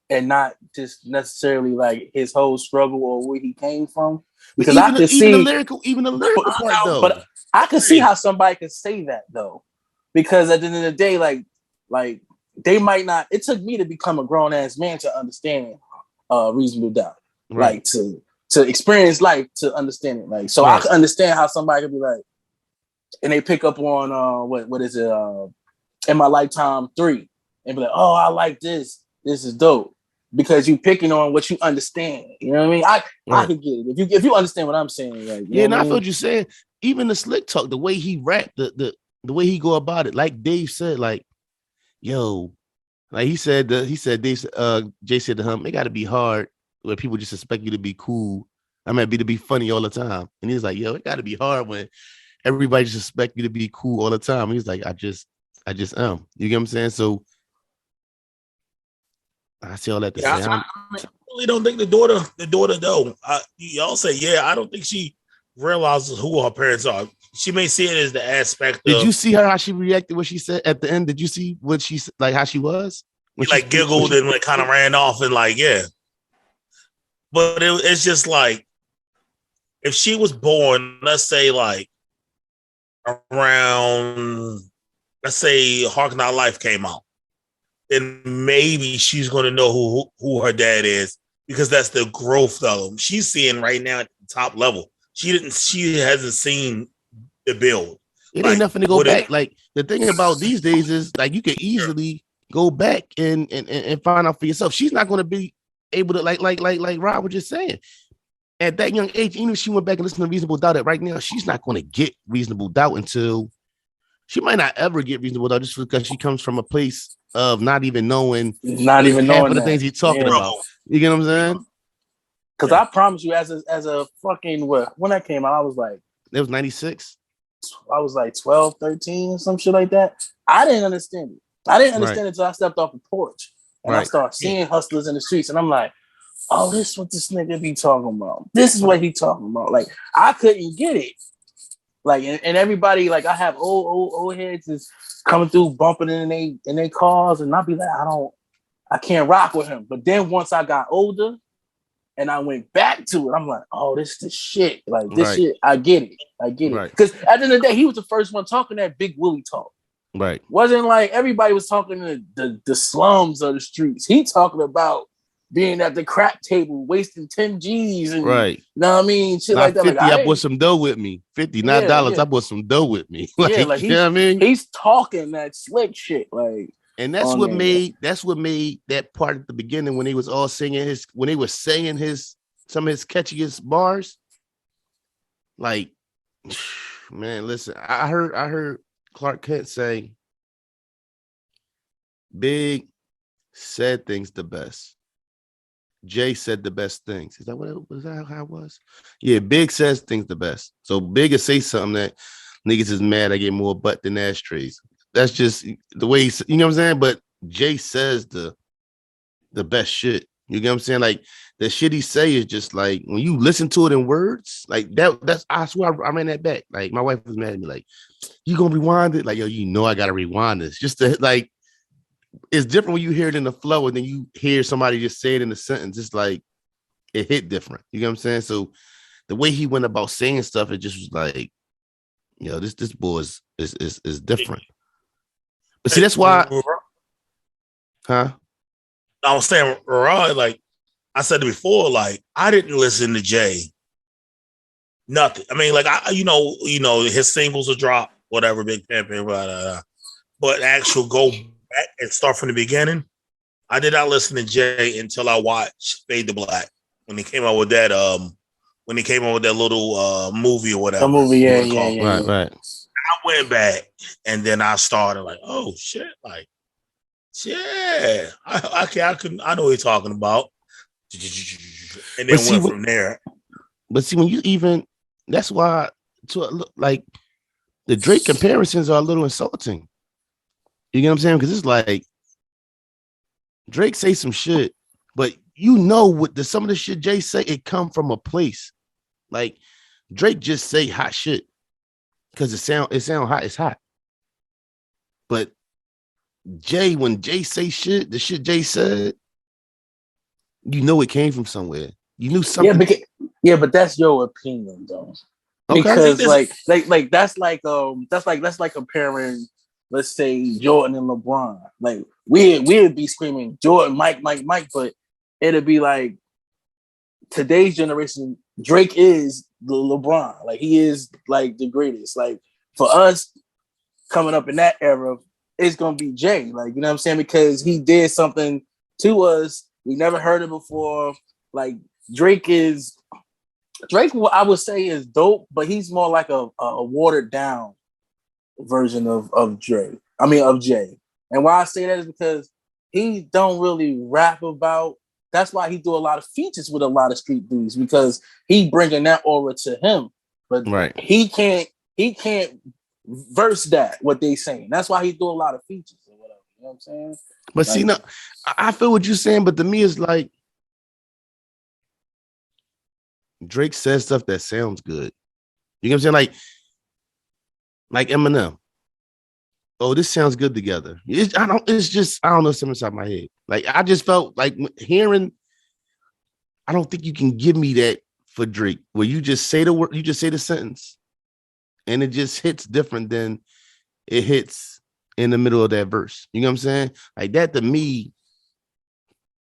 and not just necessarily like his whole struggle or where he came from. Because even I could even the see lyrical part though. But I could see how somebody could say that though, because at the end of the day, like they might not. It took me to become a grown ass man to understand reasonable doubt, Right. like to experience life to understand it. Like so, I can understand how somebody could be like, and they pick up on what is it? In My Lifetime 3, and be like, oh, I like this. This is dope. Because you picking on what you understand. You know what I mean? I could get it. If you understand what I'm saying. Like, yeah, and I feel what you're saying. Even the slick talk, the way he rap, the way he go about it, like Dave said, like, yo, like Dave Jay said to him, it gotta be hard where people just expect you to be cool. I mean, to be funny all the time. And he's like, yo, it gotta be hard when everybody just expect you to be cool all the time. And he's like, I just am. You get what I'm saying? So I see all that to say. I really don't think the daughter though. Y'all say, yeah, I don't think she realizes who her parents are. She may see it as the aspect. Did you see her how she reacted? What she said at the end? Did you see what she like? How she was? She like giggled and like kind of ran off and like yeah. But it's just like if she was born, let's say like around, let's say Hark Not Life came out. Then maybe she's going to know who her dad is because that's the growth of him. She's seeing right now at the top level. She hasn't seen the build. It ain't nothing to go back. Like the thing about these days is like you can easily go back and find out for yourself. She's not going to be able to like Rob was just saying. At that young age, even if she went back and listened to Reasonable Doubt, right now she's not going to get Reasonable Doubt until she might not ever get Reasonable Doubt just because she comes from a place of not even knowing half of the things he's talking about. You get what I'm saying? Because I promise you, as a fucking when that came out, I was like, it was 96. I was like 12, 13, some shit like that. I didn't understand it. I didn't understand it until I stepped off the porch and I started seeing hustlers in the streets, and I'm like, oh, this is what this nigga be talking about. This is what he talking about. Like I couldn't get it. Like and everybody, like I have old heads is coming through bumping in they cars, and I'll be like, I can't rock with him. But then once I got older and I went back to it, I'm like, oh, this is the shit. Like this shit, I get it. Because at the end of the day, he was the first one talking that Big Willie talk. Right. Wasn't like everybody was talking to the slums of the streets. He talking about being at the crack table, wasting 10 G's and you know what I mean? Shit like that. 50, like, I bought some dough with me. $50, not dollars. I bought some dough with me. Like, you know what I mean? He's talking that slick shit. Like, and that's what made that part at the beginning when he was all singing when he was saying some of his catchiest bars. Like, man, listen, I heard Clark Kent say, Big said things the best. Jay said the best things. Is that what it was? That how it was? Yeah, Big says things the best. So Big will say something that niggas is mad I get more butt than ashtrays. That's just the way you know what I'm saying? But Jay says the best shit. You get what I'm saying? Like the shit he say is just like when you listen to it in words, like that's I swear I ran that back. Like my wife was mad at me, like, you gonna rewind it? Like, yo, you know I gotta rewind this. Just to like it's different when you hear it in the flow and then you hear somebody just say it in a sentence. It's like it hit different. You know what I'm saying? So the way he went about saying stuff, it just was like, you know, this boy is different. But see, that's why, huh? I was saying, Rod, like I said before, like I didn't listen to Jay. Nothing. I mean, like you know, his singles will drop, whatever, Big Pimpin', blah, blah, blah. But actual go back and start from the beginning, I did not listen to Jay until I watched Fade to Black when he came out with that little movie or whatever. A movie, yeah. Right. I went back and then I started like, oh shit, like, yeah, I know what he's talking about, and then went from there. But see, when you even, that's why like the Drake comparisons are a little insulting. You get what I'm saying? Because it's like Drake say some shit, but you know what some of the shit Jay say, it come from a place. Like Drake just say hot shit because it sound hot, it's hot. But Jay, when Jay say shit, the shit Jay said, you know it came from somewhere. You knew something. But that's your opinion though. Okay. Because that's like comparing, let's say, Jordan and LeBron. Like we'd be screaming Jordan, Mike, but it'd be like today's generation, Drake is the LeBron. Like he is like the greatest. Like for us coming up in that era, it's gonna be Jay. Like, you know what I'm saying? Because he did something to us. We never heard it before. Like Drake, I would say, is dope, but he's more like a watered down version of Jay. And why I say that is because he don't really rap about. That's why he do a lot of features with a lot of street dudes, because he bringing that aura to him. But he can't verse that what they saying. That's why he do a lot of features or whatever. You know what I'm saying? But see, no, I feel what you're saying, but to me, it's like Drake says stuff that sounds good. You know what I'm saying? Like Eminem. Oh, this sounds good together. I don't know something inside my head. Like I just felt like hearing. I don't think you can give me that for Drake, where you just say the word, you just say the sentence, and it just hits different than it hits in the middle of that verse. You know what I'm saying? Like that to me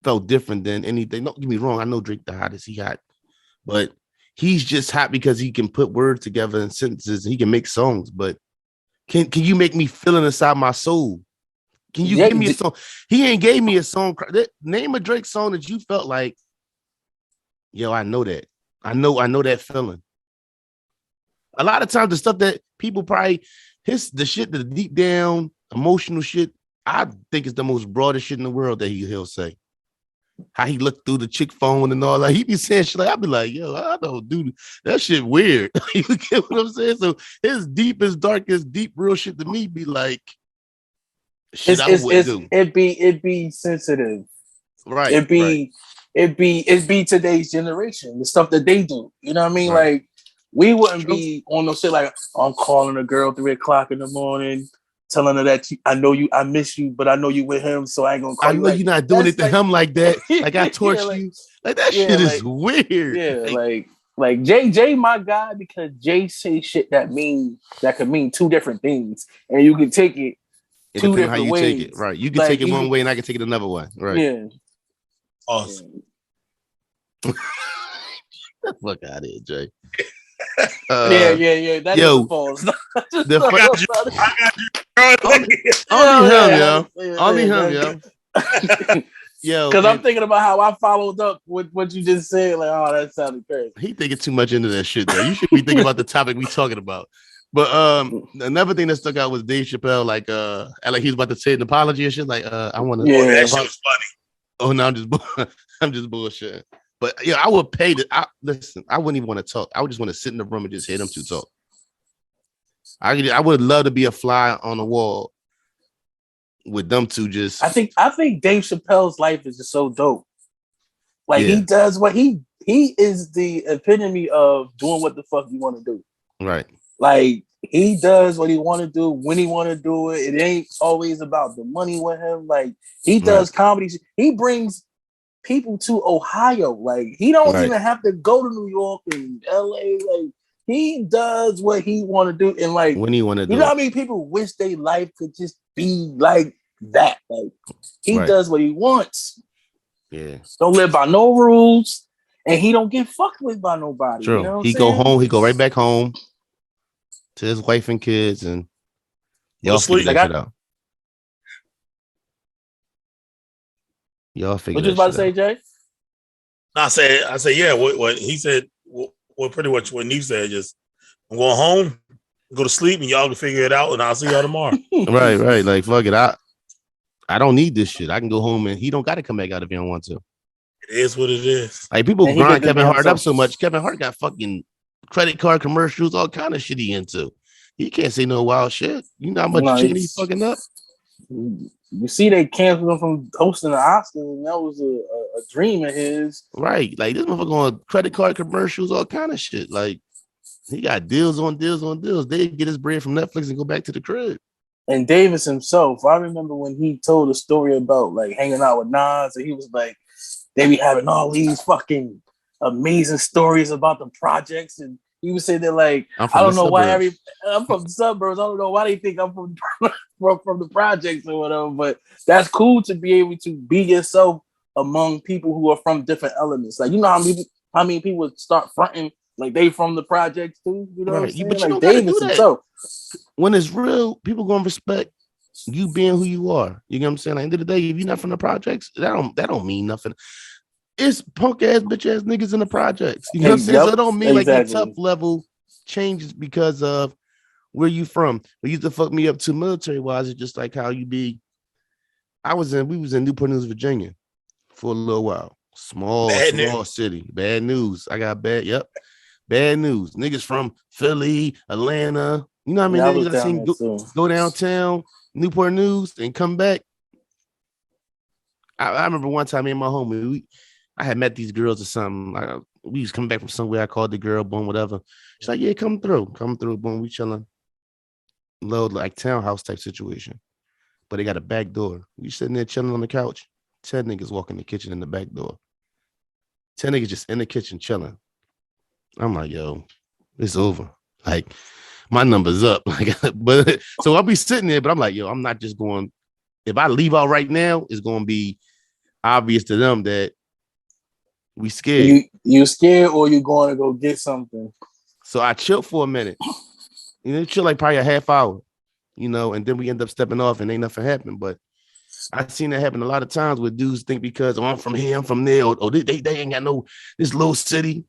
felt different than anything. Don't get me wrong. I know Drake the hottest. He hot. But he's just hot because he can put words together in sentences. He can make songs. But can you make me feel it inside my soul? Can you give me a song? He ain't gave me a song. Name a Drake song that you felt like, yo, I know that. I know that feeling. A lot of times the stuff that people probably the deep down emotional shit, I think is the most broadest shit in the world that he'll say. How he looked through the chick phone and all that. He be saying shit like, I'd be like, yo, I don't do that shit weird. You get what I'm saying? So his deepest, darkest, deep, real shit to me be like, shit I wouldn't do. It'd be sensitive. Right. It'd be today's generation, the stuff that they do. You know what I mean? Right. Like we wouldn't be on no shit like, I'm calling a girl 3:00 in the morning, telling her that I miss you, but I know you with him, so I ain't gonna call you. I know you're not doing it to him like that. Like I torched you. Like that shit is weird. Yeah, like Jay my guy, because Jay say shit that could mean two different things, and you can take it two different how you ways. Take it. Right. You can take it one way and I can take it another way. Right. Yeah. Awesome. Get the fuck out of here, Jay. Yeah. That is false. Only him, yo. Yo, because I'm thinking about how I followed up with what you just said. Like, oh, that sounded crazy. He thinking too much into that shit, though. You should be thinking about the topic we talking about. But another thing that stuck out was Dave Chappelle, like he was about to say an apology and shit. Like, I want to. Yeah, that shit was funny. Oh no, I'm just bullshit. But yeah, I would pay listen, I wouldn't even want to talk. I would just want to sit in the room and just hear them two talk. I would love to be a fly on the wall with them two. Just I think Dave Chappelle's life is just so dope. Like he does what he is the epitome of doing what the fuck you want to do. Right. Like he does what he want to do when he want to do it. It ain't always about the money with him. Like he does comedy. He brings people to Ohio. Like he don't even have to go to New York and LA. Like he does what he want to do. And like when he want to do, you know how many people wish their life could just be like that. Like he does what he wants. Yeah. Don't live by no rules. And he don't get fucked with by nobody. True. You know he go home. He go right back home to his wife and kids, and y'all figure that shit out. Y'all figure. What you about to say, Jay? I say, yeah. What he said, what pretty much what Neve said. Just I'm going home, go to sleep, and y'all can figure it out, and I'll see y'all tomorrow. Right. Like fuck it, I don't need this shit. I can go home, and he don't got to come back out if he don't want to. It is what it is. Like people grind Kevin Hart up so much. Kevin Hart got fucking credit card commercials, all kind of shit he into. He can't say no wild shit. You know how much shit he's fucking up. You see, they canceled him from hosting the Oscars, and that was a dream of his. Right, like this motherfucker on credit card commercials, all kind of shit. Like he got deals on deals on deals. They get his bread from Netflix and go back to the crib. And Davis himself, I remember when he told a story about like hanging out with Nas, and he was like, they be having all these fucking amazing stories about the projects, and he was saying that like I don't know why I'm from the suburbs. I don't know why they think I'm from the projects or whatever. But that's cool to be able to be yourself among people who are from different elements. Like you know how many people start fronting like they from the projects too. You know what I'm saying? But you like don't do that. So when it's real, people gonna respect you being who you are. You know what I'm saying? At the end of the day, if you're not from the projects, that don't mean nothing. It's punk ass bitch ass niggas in the projects. You know what I'm saying? So it don't mean like your tough level changes because of where you from. What used to fuck me up too military wise, it's just like how you be. We was in Newport News, Virginia for a little while. Small city. Bad news. I got bad news. Niggas from Philly, Atlanta. You know what I mean? Niggas I seen go downtown, Newport News, and come back. I remember one time me and my homie, I had met these girls or something. We was coming back from somewhere. I called the girl, boom, whatever. She's like, yeah, come through, boom. We chilling. Low like townhouse type situation. But they got a back door. We sitting there chilling on the couch. 10 niggas walk in the kitchen in the back door. 10 niggas just in the kitchen chilling. I'm like, yo, it's over. Like, my number's up. Like, but so I'll be sitting there, but I'm like, yo, I'm not just going. If I leave out right now, it's going to be obvious to them that we scared. You scared or you going to go get something? So I chilled for a minute. Chill like probably a half hour, and then we end up stepping off and ain't nothing happened. But I've seen that happen a lot of times where dudes think because I'm from here, I'm from there, or they ain't got this little city.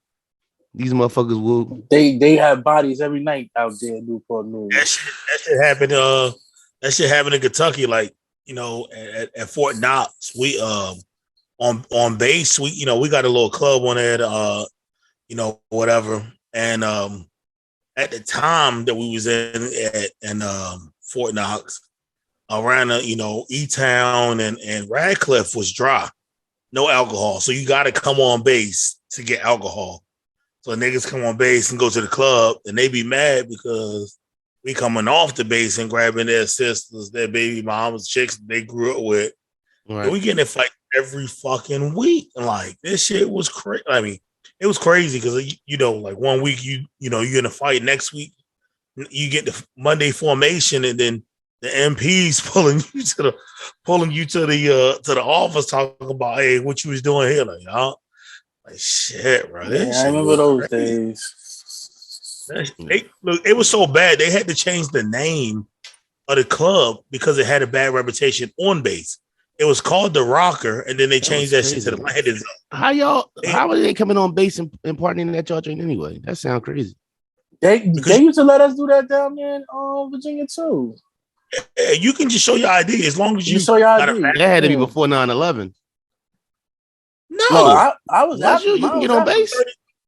These motherfuckers will. They have bodies every night out there in Newport News. That shit happened. That shit happened in Kentucky. Like at Fort Knox, we on base, we got a little club on there, whatever. And at the time that we was in Fort Knox, around E-Town and Radcliffe was dry, no alcohol. So you got to come on base to get alcohol. So niggas come on base and go to the club, and they be mad because we coming off the base and grabbing their sisters, their baby mamas, chicks they grew up with. Right. And we getting in fight every fucking week. And like this shit was crazy. I mean, it was crazy because like 1 week you're in a fight, next week you get the Monday formation, and then the MPs pulling you to the office talking about, hey, what you was doing here, like y'all. Like shit, bro. I remember those days. It was so bad they had to change the name of the club because it had a bad reputation on base. It was called the Rocker, and then they changed that shit to the Landis. How are they coming on base and partying at y'all joint anyway? That sounds crazy. They used to let us do that down there in Virginia too. Yeah, you can just show your ID as long as you show your ID. That had to be before 9/11. No, I was after you can get on base.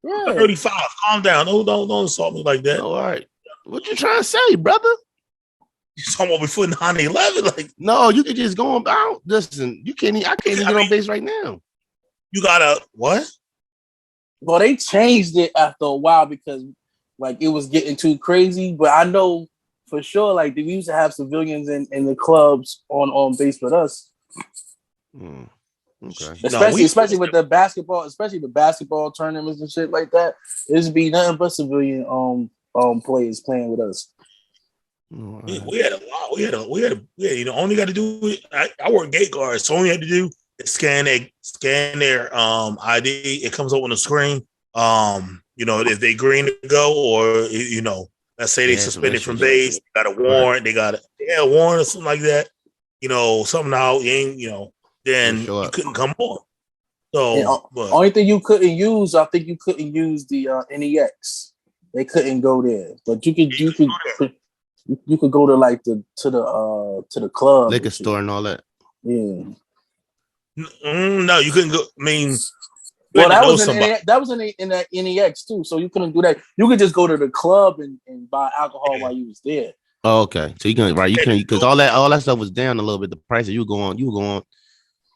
35. Calm down. Don't insult me like that. All right. What you trying to say, brother? You talking about before 9/11? Like, no, you can just go about. Listen, I can't even get on base right now. You gotta what? Well, they changed it after a while because like it was getting too crazy. But I know for sure, like we used to have civilians in the clubs on base with us. Okay. Especially with the basketball tournaments and shit like that. It'd be nothing but civilian players playing with us. We had a lot. We had only got to do it. I work gate guards, so all we had to do is scan their ID. It comes up on the screen. If they green to go, or let's say they suspended from base, got a warrant, they got a warrant or something like that. Something out, then you couldn't come on. So, only thing you couldn't use, I think you couldn't use the NEX. They couldn't go there, but you could go to like to the club, liquor store, and all that. Yeah. No, you couldn't go. I mean, that was in that NEX too. So you couldn't do that. You could just go to the club and buy alcohol while you was there. Oh, okay. So you can because all that stuff was down a little bit. The price that you were going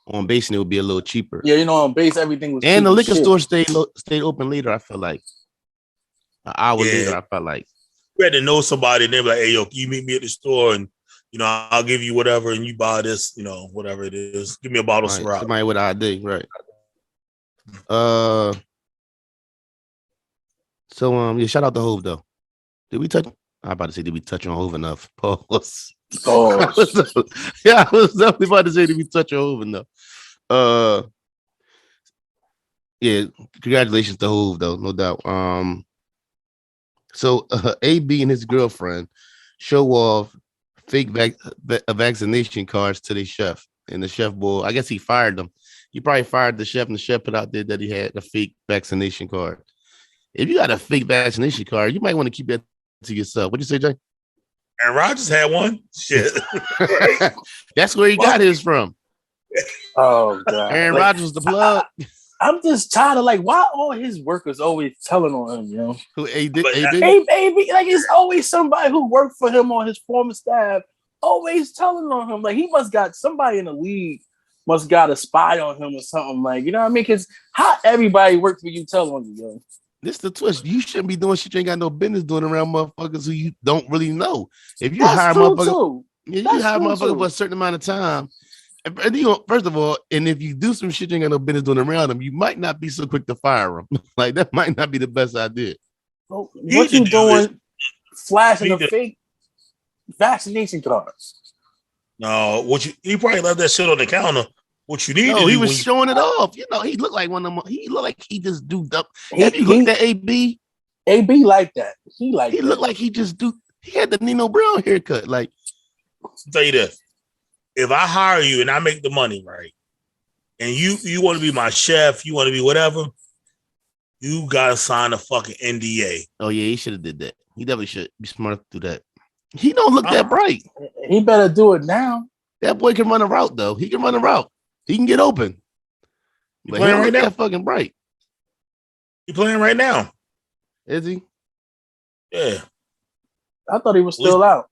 on base, and it would be a little cheaper. Yeah, on base everything was. And the liquor store stayed open later. I felt like an hour later. I felt like you had to know somebody, and they're like, "Hey, yo, can you meet me at the store, and I'll give you whatever, and you buy this, whatever it is. Give me a bottle of Ciroc." Somebody with ID, right? Yeah, shout out to Hove though. Did we touch? I'm about to say, did we touch on Hove enough? Pause. Oh, I was definitely about to say, did we touch on Hove enough? Yeah, congratulations to Hove though, no doubt. So AB and his girlfriend show off fake vaccination cards to the chef, and the chef boy, I guess he fired them. He probably fired the chef, and the chef put out there that he had a fake vaccination card. If you got a fake vaccination card, you might want to keep that to yourself. What'd you say, Jay? And Rogers had one. Shit. That's where he got his from. oh God. Aaron Rodgers was the plug. I'm just tired of why all his workers always telling on him, Who AB? Like it's always somebody who worked for him on his former staff, always telling on him. Like he must got somebody in the league must got a spy on him or something. Like, you know what I mean? Because how everybody work for you tell on you, This the twist. You shouldn't be doing shit you ain't got no business doing around motherfuckers who you don't really know. If you hire motherfuckers, for a certain amount of time. And first of all, and if you do some shit you ain't got no business doing around them, you might not be so quick to fire them. Like that might not be the best idea. Well, what you doing? Flashing the fake vaccination cards. No, he probably left that shit on the counter. What you need? No, he was showing it off. You know, he looked like one of them. He looked like he just do up. Have you looked at AB? AB like that. He looked like he just do. He had the Nino Brown haircut. Like, I'll tell you this: if I hire you and I make the money right, and you want to be my chef, you want to be whatever, you gotta sign a fucking NDA. Oh yeah, he should have did that. He definitely should be smart to do that. He don't look that bright. He better do it now. That boy can run a route though. He can run a route. He can get open. But he don't look that fucking bright. He playing right now. Is he? Yeah. I thought he was still out.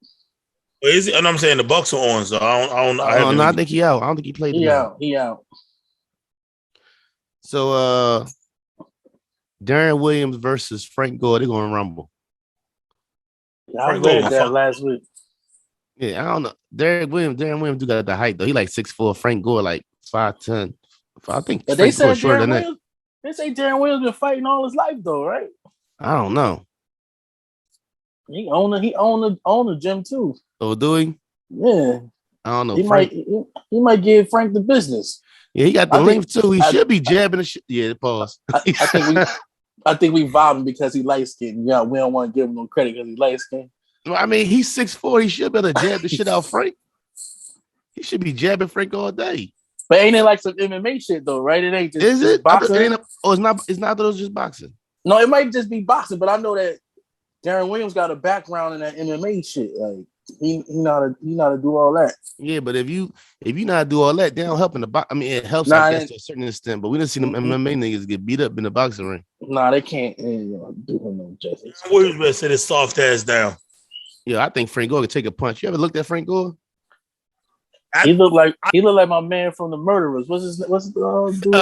Is he? And I'm saying the Bucks are on, so I don't. I think he out. I don't think he played. He out. So Deron Williams versus Frank Gore. They're gonna rumble. Yeah, I read that last week. Yeah, I don't know. Deron Williams do got the height though. He like 6'4". Frank Gore like 5'10". I think. But they said shorter than that. They say Deron Williams been fighting all his life though, right? I don't know. He own the gym too. Oh, do he? Yeah. I don't know. He might give Frank the business. Yeah, he got the length too. He should be jabbing the shit. Yeah, pause. I think we vibing because he light skinned. Yeah, we don't want to give him no credit because he light skinned. I mean, he's 6'4". He should be able to jab the shit out Frank. He should be jabbing Frank all day. But ain't it like some MMA shit though, right? It ain't just is it boxing. It's not. It's not those just boxing. No, it might just be boxing. But I know that Deron Williams got a background in that MMA shit. Like he know how to do all that. Yeah, but if you know how to do all that, they don't help in the box. I mean, it helps I guess to a certain extent. But we didn't see them MMA niggas get beat up in the boxing ring. Nah, they can't do him no justice. Williams better sit his soft ass down. Yeah, I think Frank Gore could take a punch. You ever looked at Frank Gore? He looked like my man from the Murderers. What's the dude?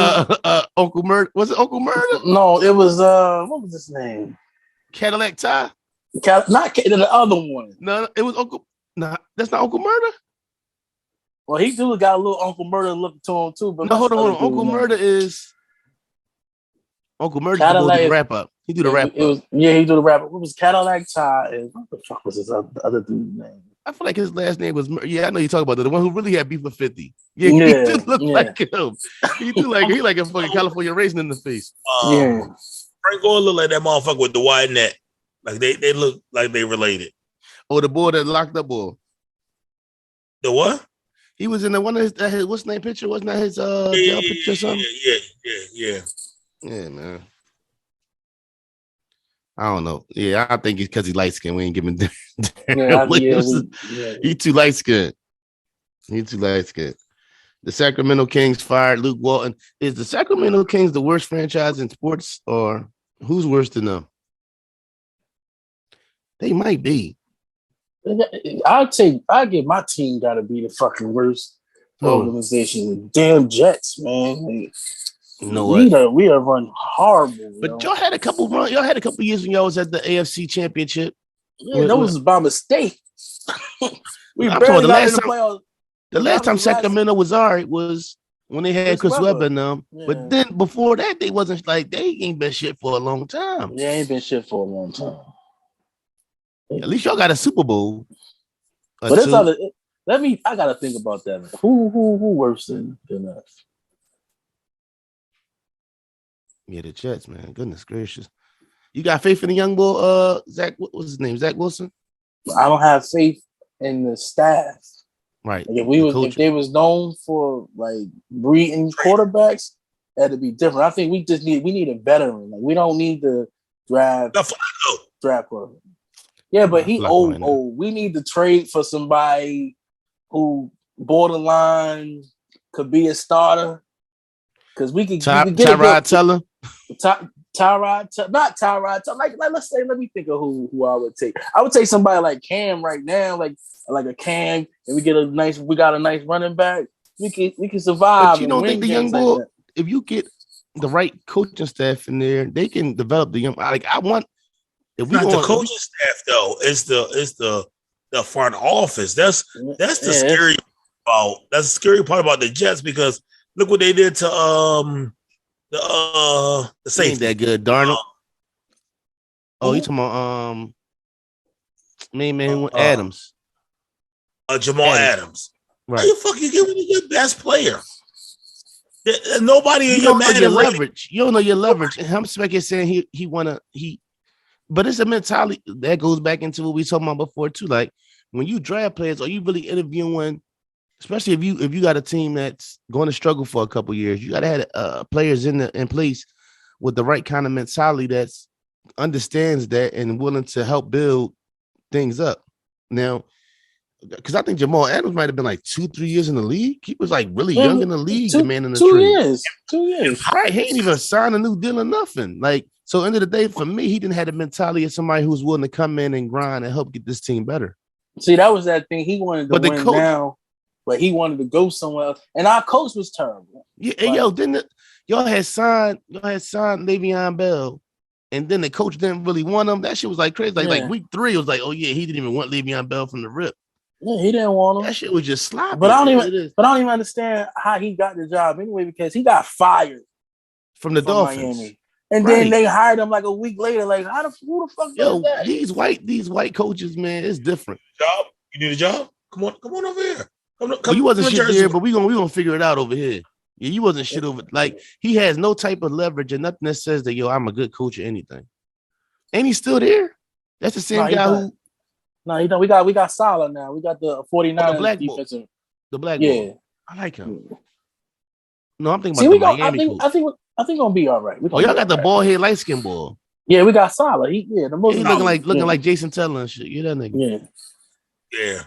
Uncle Murder? Was it Uncle Murder? No, it was what was his name? Cadillac Ty? Not the other one. No, it was Uncle. No, that's not Uncle Murder. Well, he do got a little Uncle Murder look to him too. But no, hold on. Uncle Murder is Uncle Murder. Do the wrap up. He do the wrap up. He do the wrap up. What was Cadillac Ty? And what the fuck was his other dude's name? I feel like his last name was. Yeah, I know you talk about the one who really had beef with 50. Yeah, he did look like him. He like a fucking California raisin in the face. Yeah, Frank Gore look like that motherfucker with the wide net. Like they look like they related. Oh, the boy that locked up boy. The what? He was in the one of his what's name picture? Wasn't that his jail picture or something? Yeah. Yeah, man. I don't know. Yeah, I think it's because he light skinned. We ain't giving He too light skinned. The Sacramento Kings fired Luke Walton. Is the Sacramento Kings the worst franchise in sports, or who's worse than them? They might be. I give my team got to be the fucking worst organization. Damn Jets, man. You know what? We are run horrible. But y'all had a couple years when y'all was at the AFC Championship. Yeah, that was by mistake. The last time Sacramento was all right was when they had Chris Webber and them. Yeah. But then before that, they wasn't like they ain't been shit for a long time. Yeah, ain't been shit for a long time. At least y'all got a Super Bowl. But it's other. I gotta think about that. Who worse than us? Yeah, the Jets, man. Goodness gracious. You got faith in the young boy, Zach, what was his name? Zach Wilson? I don't have faith in the staff. Right. Like if they was known for like breeding quarterbacks, that'd be different. I think we need a veteran. Like we don't need to draft quarterback. Yeah, but he old. We need to trade for somebody who borderline could be a starter. Because we could get Tyrod Taylor. Not Tyrod. Like let's say, let me think of who I would take. I would take somebody like Cam right now, like a Cam, and we got a nice running back. We can survive. But you don't think the young boy, like if you get the right coaching staff in there, they can develop the young. Like I want. If we not the coaching staff though, it's the front office. That's the scary about. That's the scary part about the Jets because look what they did to the safety. Ain't that good, Darnold? You talking about Adams? Jamal Adams. Right? How you fucking get rid of your best player? Nobody in your leverage. You don't know your leverage. And I'm saying he. But it's a mentality that goes back into what we talking about before too. Like when you draft players, are you really interviewing? Especially if you got a team that's going to struggle for a couple years, you got to have players in place with the right kind of mentality that understands that and willing to help build things up. Now, because I think Jamal Adams might have been like 2-3 years in the league. He was like really young in the league. The man in the 2 years. 2 years. Right. He ain't even signed a new deal or nothing. Like, so end of the day, for me, he didn't have the mentality of somebody who was willing to come in and grind and help get this team better. See, that was that thing. He wanted to win now, but he wanted to go somewhere else. And our coach was terrible. Yeah, like, y'all had signed Le'Veon Bell, and then the coach didn't really want him. That shit was like crazy. Like week 3, it was like, oh yeah, he didn't even want Le'Veon Bell from the rip. Yeah, he didn't want him. That shit was just sloppy. But I don't even understand how he got the job anyway, because he got fired from the Dolphins. Miami. And then they hired him like a week later. Like, who the fuck does that? These white coaches, man, it's different. Job? You need a job? Come on over here. You wasn't shit there, but we gonna figure it out over here. Yeah, you wasn't shit over. Like he has no type of leverage and nothing that says that I'm a good coach or anything. And he's still there. That's the same guy who. No, he don't. We got Salah now. We got the 49ers defensive. The black boy. Yeah, I like him. No, I'm thinking about the Miami coach. I think gonna be all right. Y'all got the bald head, light skin boy. Yeah, we got Salah. He looking like Jason Teller and shit. You that nigga. Yeah.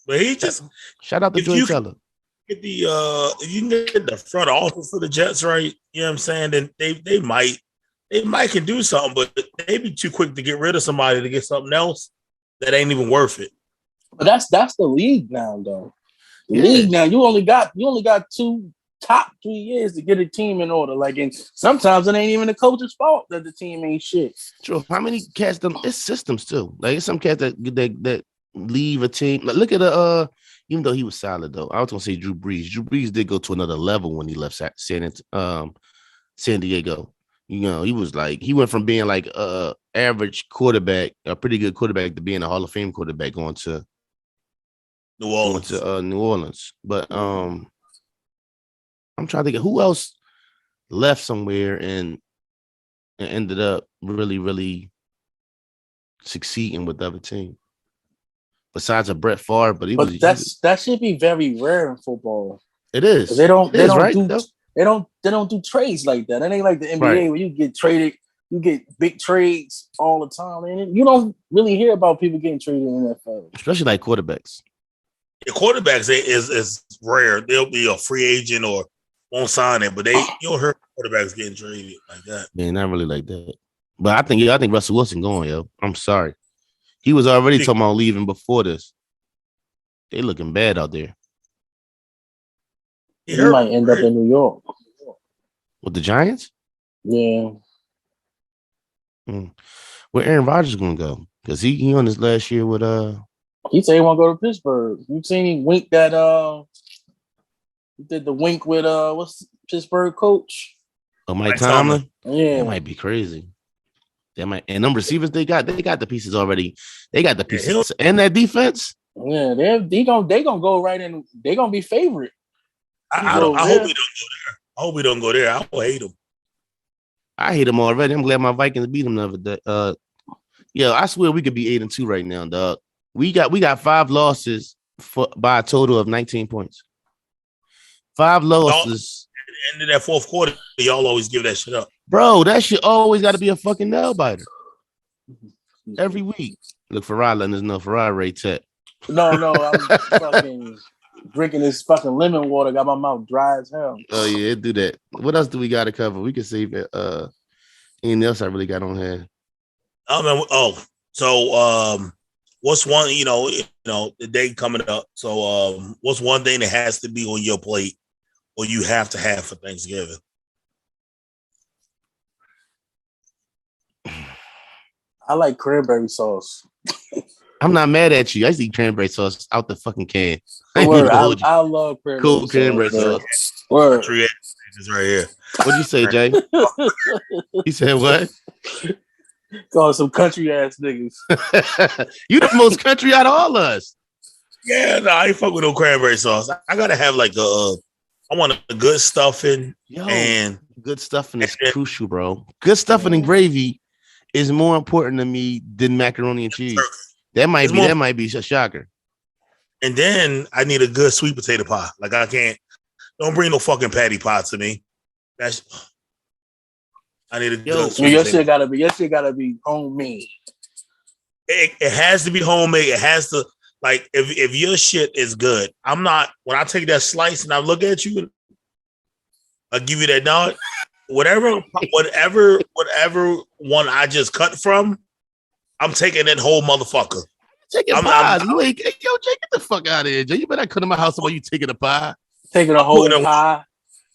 But he just shout out to Joy Teller. Get if you can get the front office for the Jets right, you know what I'm saying? Then they might can do something, but they be too quick to get rid of somebody to get something else that ain't even worth it. But that's the league now, though. The league now, you only got 2 top 3 years to get a team in order. Like, and sometimes it ain't even the coach's fault that the team ain't shit. True. How many cats? It's systems too. Like, it's some cats that leave a team. Like, look at even though he was solid though, I was gonna say Drew Brees. Drew Brees did go to another level when he left San Diego. You know, he went from being like a average quarterback, a pretty good quarterback, to being a Hall of Fame quarterback going to New Orleans. But I'm trying to think of who else left somewhere and ended up really, really succeeding with the other team. Besides a Brett Favre, but that should be very rare in football. It is. They don't do trades like that. It ain't like the NBA where you get traded, you get big trades all the time. And you don't really hear about people getting traded in the NFL. Especially like quarterbacks. The quarterbacks is rare. They'll be a free agent or won't sign it, but you'll hear quarterbacks getting traded like that. Yeah, not really like that. But I think Russell Wilson going, yo. I'm sorry. He was already talking about leaving before this. They looking bad out there. He might end up in New York. With the Giants? Yeah. Where Aaron Rodgers going to go? Because he on his last year with He said he want to go to Pittsburgh. You seen him wink that He did the wink with what's Pittsburgh coach? Oh, Mike Tomlin. Yeah, that might be crazy. And them receivers they got the pieces already. They got the pieces and that defense. Yeah, they gonna go right in. They gonna be favorite. I hope we don't go there. I hope we don't go there. I will hate them. I hate them already. I'm glad my Vikings beat them the other day. Yeah, I swear we could be 8-2 right now, dog. We got 5 losses by a total of 19 points. 5 losses. At the end of that fourth quarter, y'all always give that shit up. Bro, that shit always got to be a fucking nail biter. Every week. Look, Farrar letting us know Farrar rate tech. No, I'm fucking drinking this fucking lemon water. Got my mouth dry as hell. Oh, yeah, do that. What else do we got to cover? We can save it. Anything else I really got on here? So what's one, the day coming up. So what's one thing that has to be on your plate or you have to have for Thanksgiving? I like cranberry sauce. I'm not mad at you. I used to eat cranberry sauce out the fucking can. I love cranberry sauce. Word. Is right here. What'd you say, Jay? He said what? Call some country ass niggas. You the most country out of all us. Yeah, no, I ain't fuck with no cranberry sauce. I gotta have like I want a good stuffing. And good stuffing is crucial, bro. Good stuffing and gravy is more important to me than macaroni and cheese. That might be a shocker. And then I need a good sweet potato pie. Like don't bring no fucking patty pie to me. I need a good sweet your shit gotta be homemade. It has to be homemade. It has to, like, if your shit is good. I'm not, when I take that slice and I look at you, I'll give you that nod. Whatever one I just cut from, I'm taking that whole motherfucker. Taking pies. Jay, get the fuck out of here, Jay. You better come to my house while you taking a pie. Taking a whole pie.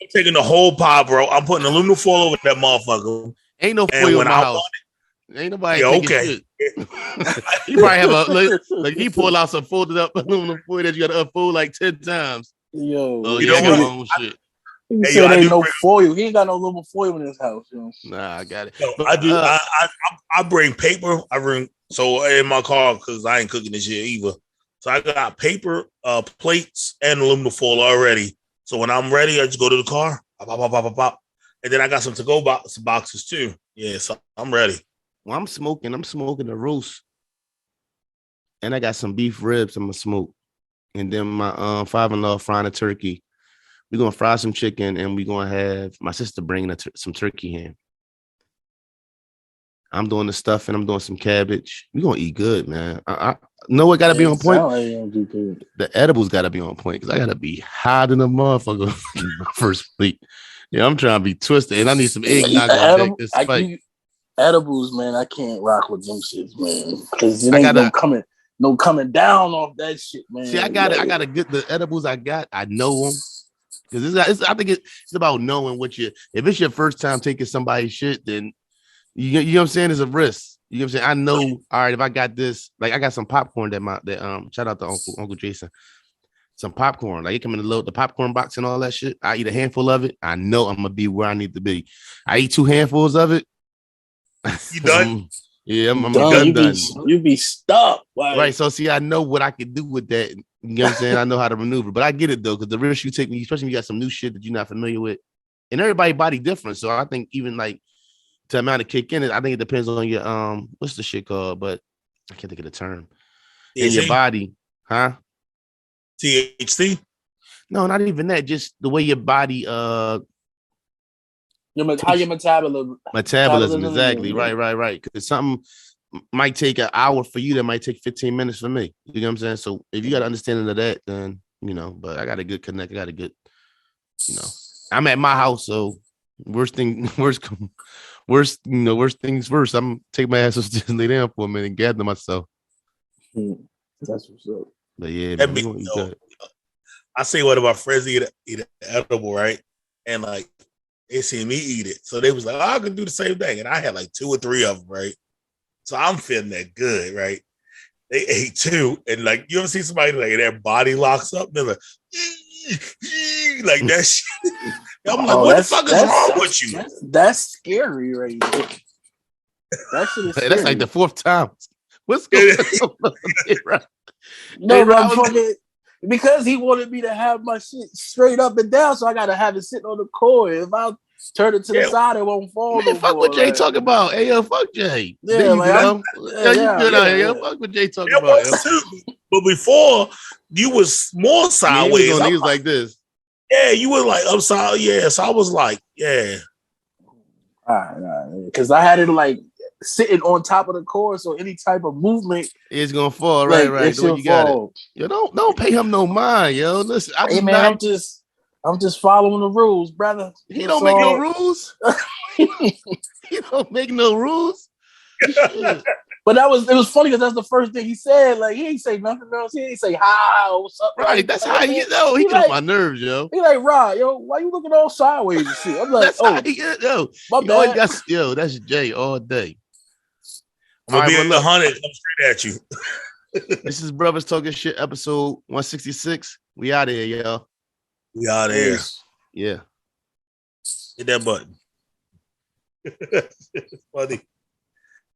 I'm taking the whole pie, bro. I'm putting aluminum foil over that motherfucker. Ain't no foil in my house. Ain't nobody taking shit. He probably have like he pulled out some folded up aluminum foil that you got to unfold like 10 times. Yo, you don't want own shit. He said ain't no foil. He ain't got no aluminum foil in his house. Yo. Nah, I got it. So I do. I bring paper. So in my car because I ain't cooking this shit either. So I got paper, plates, and aluminum foil already. So when I'm ready, I just go to the car, pop, and then I got some to-go boxes too. Yeah, so I'm ready. Well, I'm smoking a roast, and I got some beef ribs I'm gonna smoke, and then my father-in-law frying a turkey. We're gonna fry some chicken, and we're gonna have my sister bringing some turkey ham. I'm doing the stuffing. I'm doing some cabbage. We're gonna eat good, man. I know what gotta be on point. The edibles gotta be on point because I gotta be hot in the motherfucker first plate. Yeah, I'm trying to be twisted, and I need some eggnog. Edibles, man. I can't rock with them shits, man. Because it ain't no coming down off that shit, man. See, I gotta get the edibles. I know them because I think it's about knowing if it's your first time taking somebody's shit, then. You know what I'm saying? It's a risk. You know what I'm saying? I know. All right, if I got this, like I got some popcorn that shout out to Uncle Jason. Some popcorn, like it come in the popcorn box and all that shit. I eat a handful of it. I know I'm gonna be where I need to be. I eat 2 handfuls of it. You done? Yeah, I'm done. You be stuck, right? So see, I know what I can do with that. You know what I'm saying? I know how to maneuver, but I get it though, because the risk you take, especially when you got some new shit that you're not familiar with, and everybody's body different. So I think even like. To amount of kick in it, I think it depends on your what's the shit called, but I can't think of the term. In your body, huh? THC? No, not even that. Just the way your body how your metabolism. Exactly. Right. Because something might take an hour for you, that might take 15 minutes for me. You know what I'm saying? So if you got understanding of that, then but I got a good connect. I got a good, I'm at my house, so worst things first. I'm take my ass just lay down for a minute and gather myself. That's what's up. But yeah, I see one of my friends eat an edible, right? And like they see me eat it, so they was like, I could do the same thing, and I had like 2 or 3 of them, right? So I'm feeling that good, right? They ate 2, and like you ever see somebody like their body locks up, they're like, mean? Like that shit. I'm like, what the fuck is wrong with you? That's scary right there. That shit is scary. That's like the fourth time. What's going on? No, motherfucker. Because he wanted me to have my shit straight up and down, so I gotta have it sitting on the core. If I turn it to the side, it won't fall. Man, fuck what Jay talking about. Hey, yo, fuck Jay. Yeah, there you like, go. You good out here. Fuck what Jay talking about. But before, you was more sideways. Yeah, he was like this. Yeah, you were like upside. Yeah, so I was like, yeah. All right. Because I had it like sitting on top of the core, so any type of movement it's gonna fall. Right. The way you got it. Yo, don't pay him no mind, yo. Listen, I'm just following the rules, brother. He don't make no rules. He don't make no rules. But it was funny because that's the first thing he said. Like he ain't say nothing else. He ain't say hi, what's up? Right, that's how you know. He get on my nerves, yo. He like, Rod, yo, why you looking all sideways and shit? I'm like, my bad. That's Jay all day. I'm gonna be in the 100. Come straight at you. This is Brothers Talking Shit, episode 166. We out of here, y'all. We out of here. Yeah. Hit that button. It's funny.